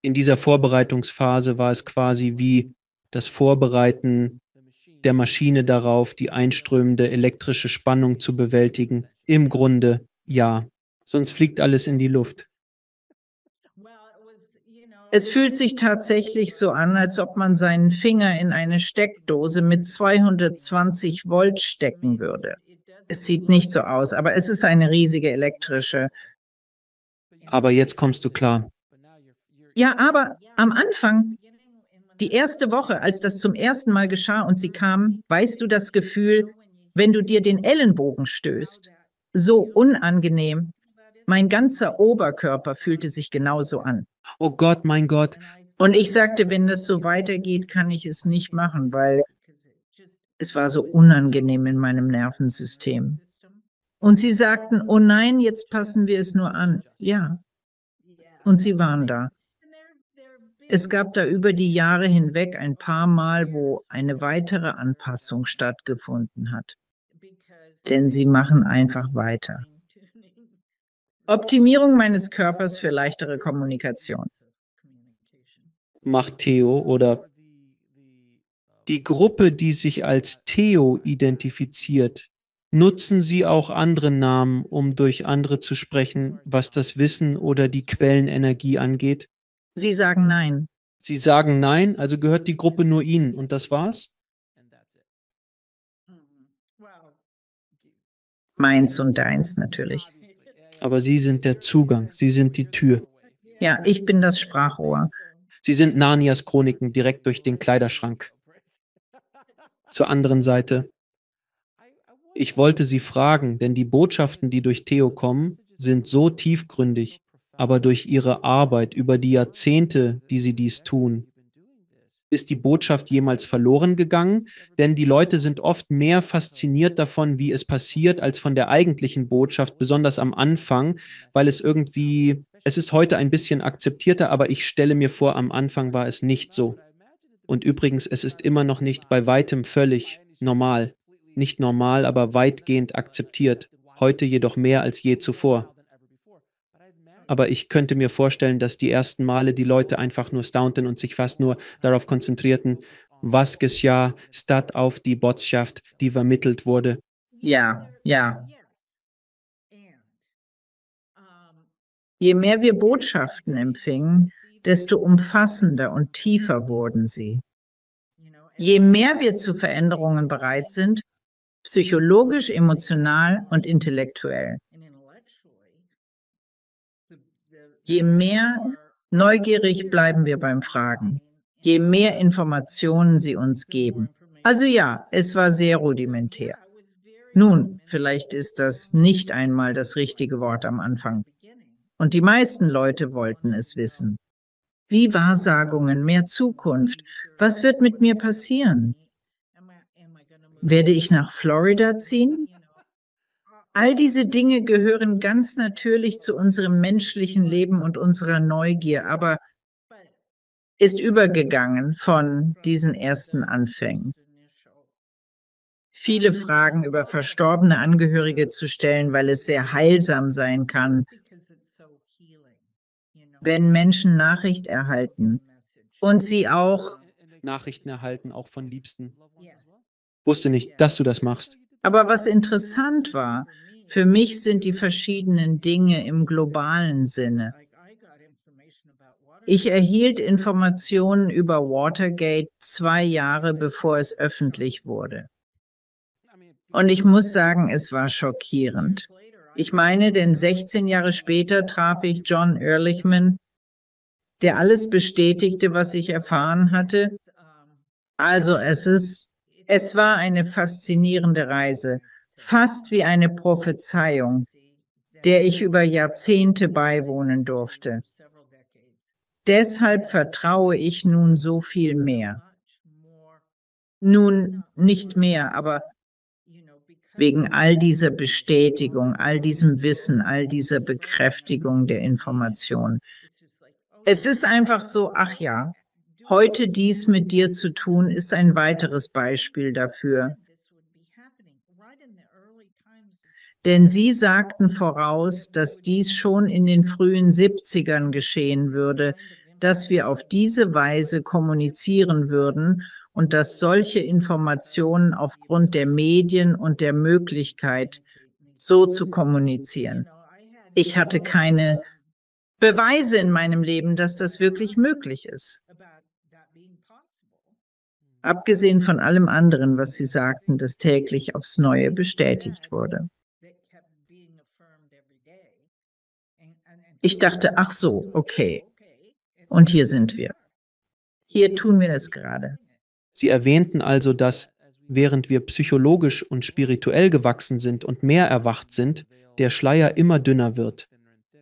in dieser Vorbereitungsphase war es quasi wie das Vorbereiten der Maschine darauf, die einströmende elektrische Spannung zu bewältigen. Im Grunde ja. Sonst fliegt alles in die Luft. Es fühlt sich tatsächlich so an, als ob man seinen Finger in eine Steckdose mit 220 Volt stecken würde. Es sieht nicht so aus, aber es ist eine riesige elektrische. Aber jetzt kommst du klar. Ja, aber am Anfang, die erste Woche, als das zum ersten Mal geschah und sie kam, weißt du das Gefühl, wenn du dir den Ellenbogen stößt? So unangenehm. Mein ganzer Oberkörper fühlte sich genauso an. Oh Gott, mein Gott. Und ich sagte, wenn das so weitergeht, kann ich es nicht machen, weil es war so unangenehm in meinem Nervensystem. Und sie sagten, oh nein, jetzt passen wir es nur an. Ja. Und sie waren da. Es gab da über die Jahre hinweg ein paar Mal, wo eine weitere Anpassung stattgefunden hat. Denn sie machen einfach weiter. Optimierung meines Körpers für leichtere Kommunikation. Macht Theo oder die Gruppe, die sich als Theo identifiziert, nutzen sie auch andere Namen, um durch andere zu sprechen, was das Wissen oder die Quellenenergie angeht? Sie sagen nein. Sie sagen nein, also gehört die Gruppe nur Ihnen und das war's? Meins und deins natürlich. Aber Sie sind der Zugang, Sie sind die Tür. Ja, ich bin das Sprachrohr. Sie sind Narnias Chroniken direkt durch den Kleiderschrank. Zur anderen Seite. Ich wollte Sie fragen, denn die Botschaften, die durch Theo kommen, sind so tiefgründig, aber durch Ihre Arbeit über die Jahrzehnte, die Sie dies tun, ist die Botschaft jemals verloren gegangen? Denn die Leute sind oft mehr fasziniert davon, wie es passiert, als von der eigentlichen Botschaft, besonders am Anfang, weil es ist heute ein bisschen akzeptierter, aber ich stelle mir vor, am Anfang war es nicht so. Und übrigens, es ist immer noch nicht bei weitem völlig normal. Nicht normal, aber weitgehend akzeptiert. Heute jedoch mehr als je zuvor. Aber ich könnte mir vorstellen, dass die ersten Male die Leute einfach nur staunten und sich fast nur darauf konzentrierten, was geschah, statt auf die Botschaft, die vermittelt wurde. Ja, ja. Je mehr wir Botschaften empfingen, desto umfassender und tiefer wurden sie. Je mehr wir zu Veränderungen bereit sind, psychologisch, emotional und intellektuell. Je mehr neugierig bleiben wir beim Fragen, je mehr Informationen sie uns geben. Also ja, es war sehr rudimentär. Nun, vielleicht ist das nicht einmal das richtige Wort am Anfang. Und die meisten Leute wollten es wissen. Wie Wahrsagungen, mehr Zukunft. Was wird mit mir passieren? Werde ich nach Florida ziehen? All diese Dinge gehören ganz natürlich zu unserem menschlichen Leben und unserer Neugier, aber ist übergegangen von diesen ersten Anfängen. Viele Fragen über verstorbene Angehörige zu stellen, weil es sehr heilsam sein kann, wenn Menschen Nachricht erhalten und sie auch Nachrichten erhalten, auch von Liebsten. Wusste nicht, dass du das machst. Aber was interessant war, für mich sind die verschiedenen Dinge im globalen Sinne. Ich erhielt Informationen über Watergate 2 Jahre bevor es öffentlich wurde. Und ich muss sagen, es war schockierend. Ich meine, denn 16 Jahre später traf ich John Ehrlichman, der alles bestätigte, was ich erfahren hatte. Also es war eine faszinierende Reise, fast wie eine Prophezeiung, der ich über Jahrzehnte beiwohnen durfte. Deshalb vertraue ich nun so viel mehr. Nun nicht mehr, aber wegen all dieser Bestätigung, all diesem Wissen, all dieser Bekräftigung der Information. Es ist einfach so, ach ja, heute dies mit dir zu tun, ist ein weiteres Beispiel dafür. Denn sie sagten voraus, dass dies schon in den frühen 70ern geschehen würde, dass wir auf diese Weise kommunizieren würden und dass solche Informationen aufgrund der Medien und der Möglichkeit, so zu kommunizieren. Ich hatte keine Beweise in meinem Leben, dass das wirklich möglich ist. Abgesehen von allem anderen, was sie sagten, das täglich aufs Neue bestätigt wurde. Ich dachte, ach so, okay. Und hier sind wir. Hier tun wir das gerade. Sie erwähnten also, dass, während wir psychologisch und spirituell gewachsen sind und mehr erwacht sind, der Schleier immer dünner wird.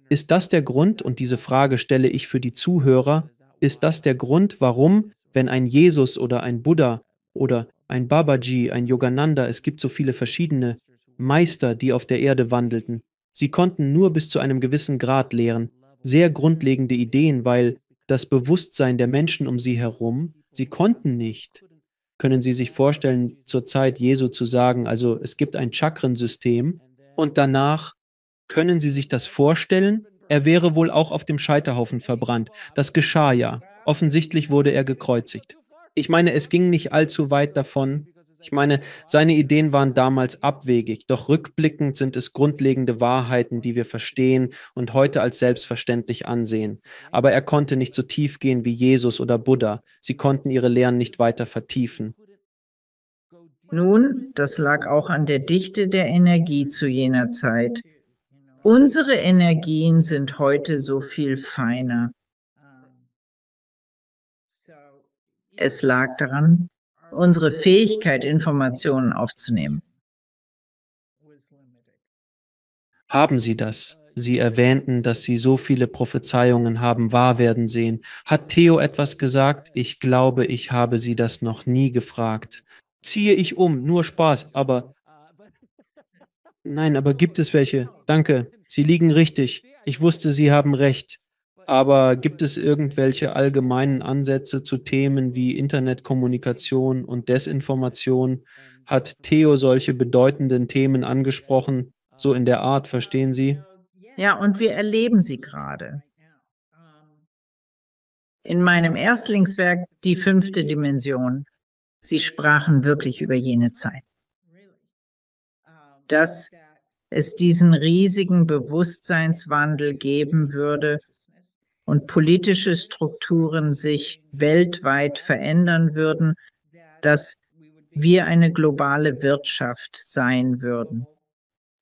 Ist das der Grund, und diese Frage stelle ich für die Zuhörer, ist das der Grund, warum, wenn ein Jesus oder ein Buddha oder ein Babaji, ein Yogananda, es gibt so viele verschiedene Meister, die auf der Erde wandelten, sie konnten nur bis zu einem gewissen Grad lehren, sehr grundlegende Ideen, weil das Bewusstsein der Menschen um sie herum, sie konnten nicht. Können Sie sich vorstellen, zur Zeit Jesu zu sagen, also es gibt ein Chakrensystem und danach können Sie sich das vorstellen? Er wäre wohl auch auf dem Scheiterhaufen verbrannt. Das geschah ja. Offensichtlich wurde er gekreuzigt. Ich meine, es ging nicht allzu weit davon, Ich meine, seine Ideen waren damals abwegig, doch rückblickend sind es grundlegende Wahrheiten, die wir verstehen und heute als selbstverständlich ansehen. Aber er konnte nicht so tief gehen wie Jesus oder Buddha. Sie konnten ihre Lehren nicht weiter vertiefen. Nun, das lag auch an der Dichte der Energie zu jener Zeit. Unsere Energien sind heute so viel feiner. Es lag daran, unsere Fähigkeit, Informationen aufzunehmen. Haben Sie das? Sie erwähnten, dass Sie so viele Prophezeiungen haben wahr werden sehen. Hat Theo etwas gesagt? Ich glaube, ich habe Sie das noch nie gefragt. Ziehe ich um, nur Spaß, aber nein, aber gibt es welche? Danke, Sie liegen richtig. Ich wusste, Sie haben recht. Aber gibt es irgendwelche allgemeinen Ansätze zu Themen wie Internetkommunikation und Desinformation? Hat Theo solche bedeutenden Themen angesprochen? So in der Art, verstehen Sie? Ja, und wir erleben sie gerade. In meinem Erstlingswerk Die fünfte Dimension. Sie sprachen wirklich über jene Zeit. Dass es diesen riesigen Bewusstseinswandel geben würde und politische Strukturen sich weltweit verändern würden, dass wir eine globale Wirtschaft sein würden.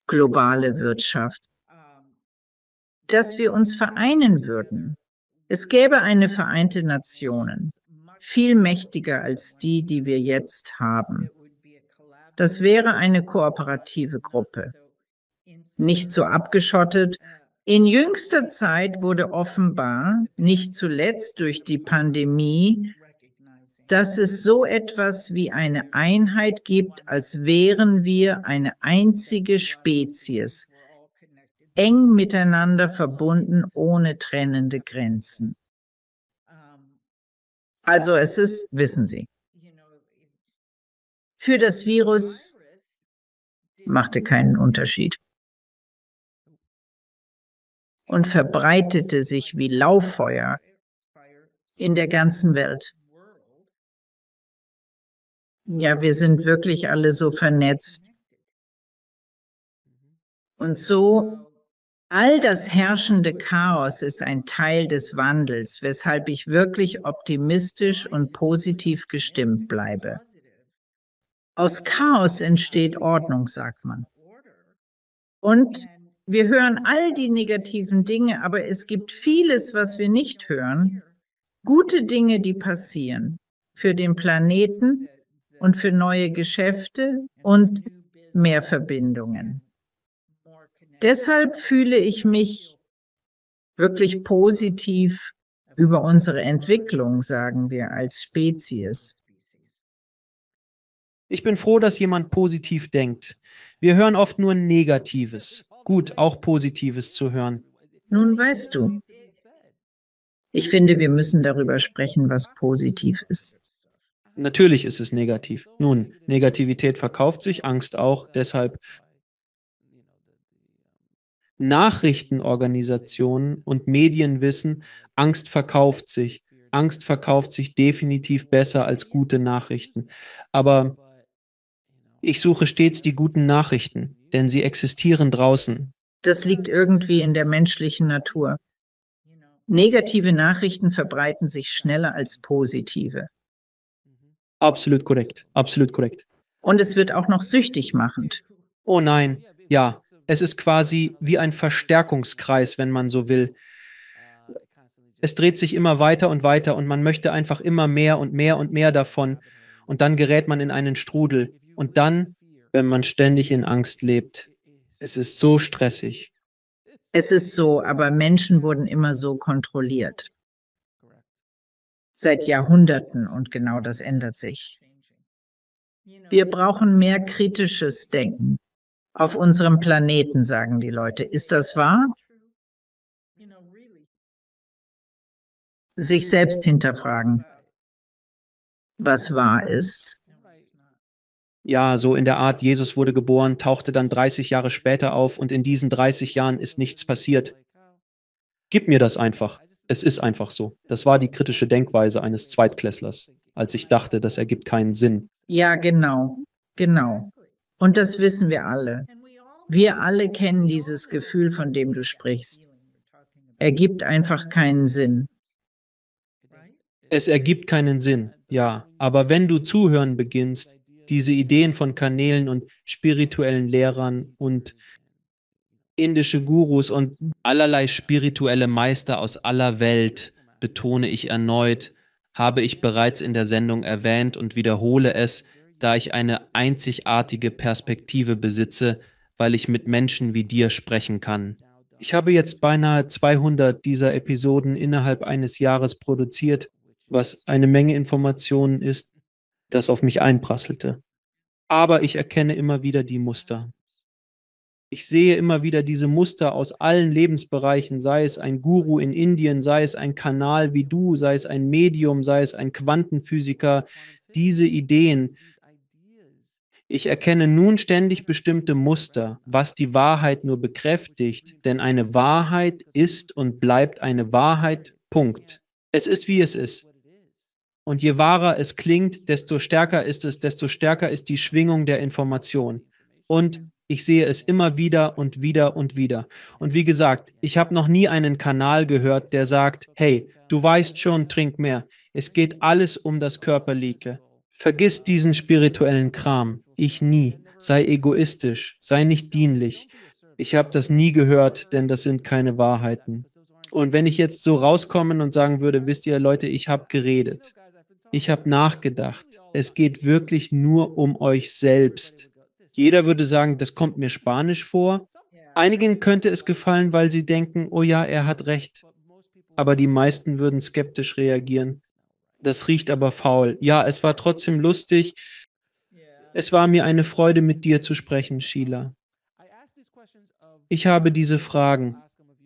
Globale Wirtschaft. Dass wir uns vereinen würden. Es gäbe eine Vereinte Nationen, viel mächtiger als die, die wir jetzt haben. Das wäre eine kooperative Gruppe, nicht so abgeschottet. In jüngster Zeit wurde offenbar, nicht zuletzt durch die Pandemie, dass es so etwas wie eine Einheit gibt, als wären wir eine einzige Spezies, eng miteinander verbunden, ohne trennende Grenzen. Also es ist, wissen Sie, für das Virus machte keinen Unterschied und verbreitete sich wie Lauffeuer in der ganzen Welt. Ja, wir sind wirklich alle so vernetzt. Und so, all das herrschende Chaos ist ein Teil des Wandels, weshalb ich wirklich optimistisch und positiv gestimmt bleibe. Aus Chaos entsteht Ordnung, sagt man. Und wir hören all die negativen Dinge, aber es gibt vieles, was wir nicht hören. Gute Dinge, die passieren für den Planeten und für neue Geschäfte und mehr Verbindungen. Deshalb fühle ich mich wirklich positiv über unsere Entwicklung, sagen wir, als Spezies. Ich bin froh, dass jemand positiv denkt. Wir hören oft nur Negatives. Gut, auch Positives zu hören. Nun weißt du, ich finde, wir müssen darüber sprechen, was positiv ist. Natürlich ist es negativ. Nun, Negativität verkauft sich, Angst auch. Deshalb Nachrichtenorganisationen und Medien wissen, Angst verkauft sich. Angst verkauft sich definitiv besser als gute Nachrichten. Aber ich suche stets die guten Nachrichten, denn sie existieren draußen. Das liegt irgendwie in der menschlichen Natur. Negative Nachrichten verbreiten sich schneller als positive. Absolut korrekt, absolut korrekt. Und es wird auch noch süchtig machend. Oh nein, ja, es ist quasi wie ein Verstärkungskreis, wenn man so will. Es dreht sich immer weiter und man möchte einfach immer mehr und mehr und mehr davon. Und dann gerät man in einen Strudel. Und dann, wenn man ständig in Angst lebt, es ist so stressig. Es ist so, aber Menschen wurden immer so kontrolliert. Seit Jahrhunderten und genau das ändert sich. Wir brauchen mehr kritisches Denken. Auf unserem Planeten, sagen die Leute. Ist das wahr? Sich selbst hinterfragen, was wahr ist. Ja, so in der Art, Jesus wurde geboren, tauchte dann 30 Jahre später auf und in diesen 30 Jahren ist nichts passiert. Gib mir das einfach. Es ist einfach so. Das war die kritische Denkweise eines Zweitklässlers, als ich dachte, das ergibt keinen Sinn. Ja, genau, genau. Und das wissen wir alle. Wir alle kennen dieses Gefühl, von dem du sprichst. Ergibt einfach keinen Sinn. Es ergibt keinen Sinn, ja. Aber wenn du zuhören beginnst, diese Ideen von Kanälen und spirituellen Lehrern und indische Gurus und allerlei spirituelle Meister aus aller Welt, betone ich erneut, habe ich bereits in der Sendung erwähnt und wiederhole es, da ich eine einzigartige Perspektive besitze, weil ich mit Menschen wie dir sprechen kann. Ich habe jetzt beinahe 200 dieser Episoden innerhalb eines Jahres produziert, was eine Menge Informationen ist, das auf mich einprasselte. Aber ich erkenne immer wieder die Muster. Ich sehe immer wieder diese Muster aus allen Lebensbereichen, sei es ein Guru in Indien, sei es ein Kanal wie du, sei es ein Medium, sei es ein Quantenphysiker, diese Ideen. Ich erkenne nun ständig bestimmte Muster, was die Wahrheit nur bekräftigt, denn eine Wahrheit ist und bleibt eine Wahrheit, Punkt. Es ist, wie es ist. Und je wahrer es klingt, desto stärker ist es, desto stärker ist die Schwingung der Information. Und ich sehe es immer wieder und wieder und wieder. Und wie gesagt, ich habe noch nie einen Kanal gehört, der sagt, hey, du weißt schon, trink mehr. Es geht alles um das Körperliche. Vergiss diesen spirituellen Kram. Ich nie. Sei egoistisch. Sei nicht dienlich. Ich habe das nie gehört, denn das sind keine Wahrheiten. Und wenn ich jetzt so rauskommen und sagen würde, wisst ihr, Leute, ich habe geredet. Ich habe nachgedacht. Es geht wirklich nur um euch selbst. Jeder würde sagen, das kommt mir spanisch vor. Einigen könnte es gefallen, weil sie denken, oh ja, er hat recht. Aber die meisten würden skeptisch reagieren. Das riecht aber faul. Ja, es war trotzdem lustig. Es war mir eine Freude, mit dir zu sprechen, Sheila. Ich habe diese Fragen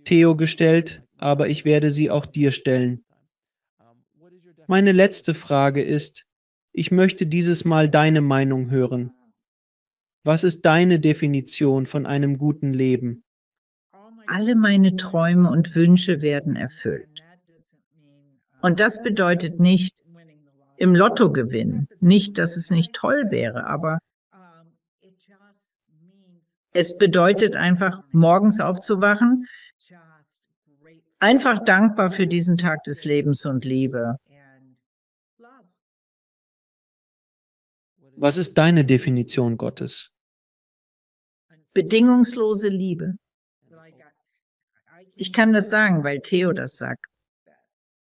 Theo gestellt, aber ich werde sie auch dir stellen. Meine letzte Frage ist, ich möchte dieses Mal deine Meinung hören. Was ist deine Definition von einem guten Leben? Alle meine Träume und Wünsche werden erfüllt. Und das bedeutet nicht im Lotto gewinnen, nicht, dass es nicht toll wäre, aber es bedeutet einfach, morgens aufzuwachen, einfach dankbar für diesen Tag des Lebens und Liebe. Was ist deine Definition Gottes? Bedingungslose Liebe. Ich kann das sagen, weil Theo das sagt.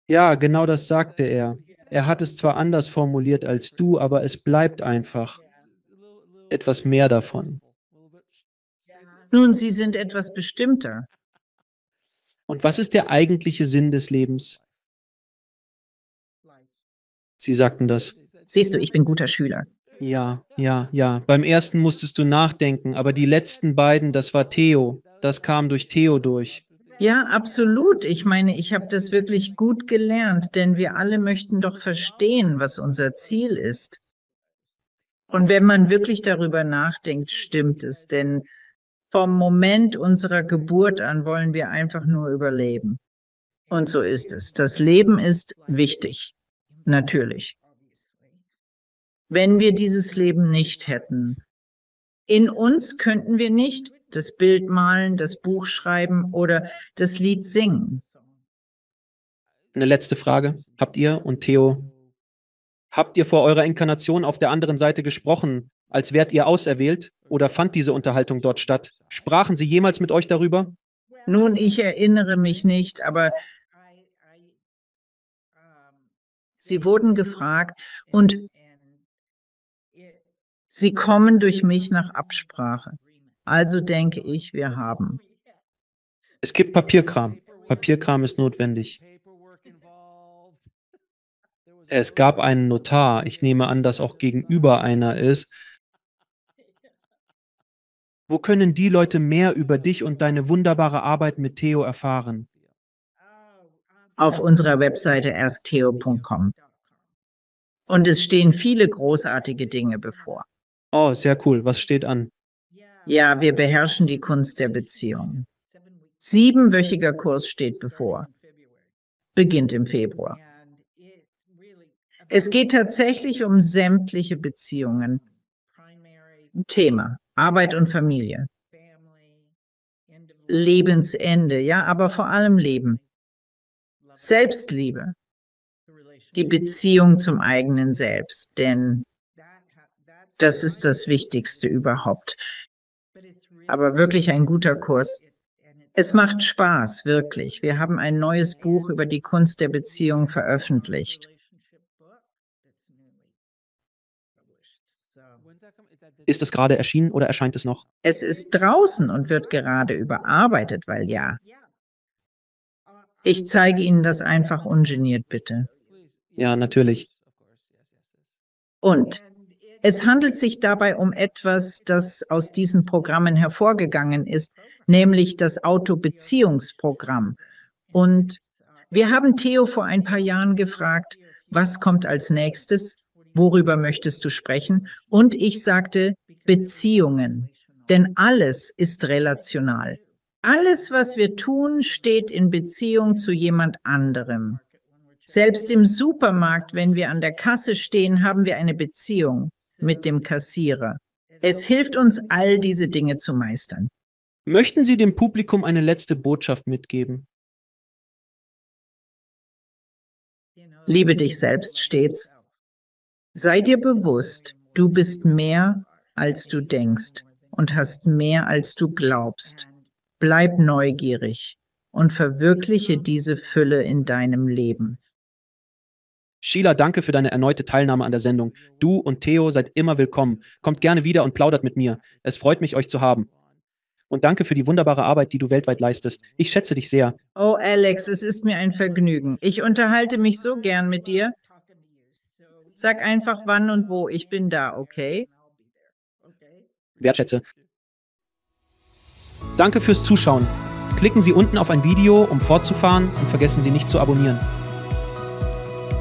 Ja, genau das sagte er. Er hat es zwar anders formuliert als du, aber es bleibt einfach etwas mehr davon. Nun, sie sind etwas bestimmter. Und was ist der eigentliche Sinn des Lebens? Sie sagten das. Siehst du, ich bin guter Schüler. Ja, ja, ja. Beim ersten musstest du nachdenken, aber die letzten beiden, das war Theo. Das kam durch Theo durch. Ja, absolut. Ich meine, ich habe das wirklich gut gelernt, denn wir alle möchten doch verstehen, was unser Ziel ist. Und wenn man wirklich darüber nachdenkt, stimmt es, denn vom Moment unserer Geburt an wollen wir einfach nur überleben. Und so ist es. Das Leben ist wichtig. Natürlich. Wenn wir dieses Leben nicht hätten, in uns könnten wir nicht das Bild malen, das Buch schreiben oder das Lied singen. Eine letzte Frage. Habt ihr und Theo, habt ihr vor eurer Inkarnation auf der anderen Seite gesprochen, als wärt ihr auserwählt? Oder fand diese Unterhaltung dort statt? Sprachen sie jemals mit euch darüber? Nun, ich erinnere mich nicht, aber sie wurden gefragt und sie kommen durch mich nach Absprache. Also denke ich, wir haben. Es gibt Papierkram. Papierkram ist notwendig. Es gab einen Notar. Ich nehme an, dass auch gegenüber einer ist. Wo können die Leute mehr über dich und deine wunderbare Arbeit mit Theo erfahren? Auf unserer Webseite asktheo.com. Und es stehen viele großartige Dinge bevor. Oh, sehr cool. Was steht an? Ja, wir beherrschen die Kunst der Beziehung. 7-wöchiger Kurs steht bevor. beginnt im Februar. Es geht tatsächlich um sämtliche Beziehungen. Thema: Arbeit und Familie. Lebensende, ja, aber vor allem Leben. Selbstliebe. Die Beziehung zum eigenen Selbst, denn das ist das Wichtigste überhaupt. Aber wirklich ein guter Kurs. Es macht Spaß, wirklich. Wir haben ein neues Buch über die Kunst der Beziehung veröffentlicht. Ist es gerade erschienen oder erscheint es noch? Es ist draußen und wird gerade überarbeitet, weil ja. Ich zeige Ihnen das einfach ungeniert, bitte. Ja, natürlich. Und es handelt sich dabei um etwas, das aus diesen Programmen hervorgegangen ist, nämlich das Autobeziehungsprogramm. Und wir haben Theo vor ein paar Jahren gefragt, was kommt als nächstes? Worüber möchtest du sprechen? Und ich sagte, Beziehungen. Denn alles ist relational. Alles, was wir tun, steht in Beziehung zu jemand anderem. Selbst im Supermarkt, wenn wir an der Kasse stehen, haben wir eine Beziehung mit dem Kassierer. Es hilft uns, all diese Dinge zu meistern. Möchten Sie dem Publikum eine letzte Botschaft mitgeben? Liebe dich selbst stets. Sei dir bewusst, du bist mehr, als du denkst und hast mehr, als du glaubst. Bleib neugierig und verwirkliche diese Fülle in deinem Leben. Sheila, danke für deine erneute Teilnahme an der Sendung. Du und Theo seid immer willkommen. Kommt gerne wieder und plaudert mit mir. Es freut mich, euch zu haben. Und danke für die wunderbare Arbeit, die du weltweit leistest. Ich schätze dich sehr. Oh, Alex, es ist mir ein Vergnügen. Ich unterhalte mich so gern mit dir. Sag einfach wann und wo. Ich bin da, okay? Wertschätze. Danke fürs Zuschauen. Klicken Sie unten auf ein Video, um fortzufahren, und vergessen Sie nicht zu abonnieren.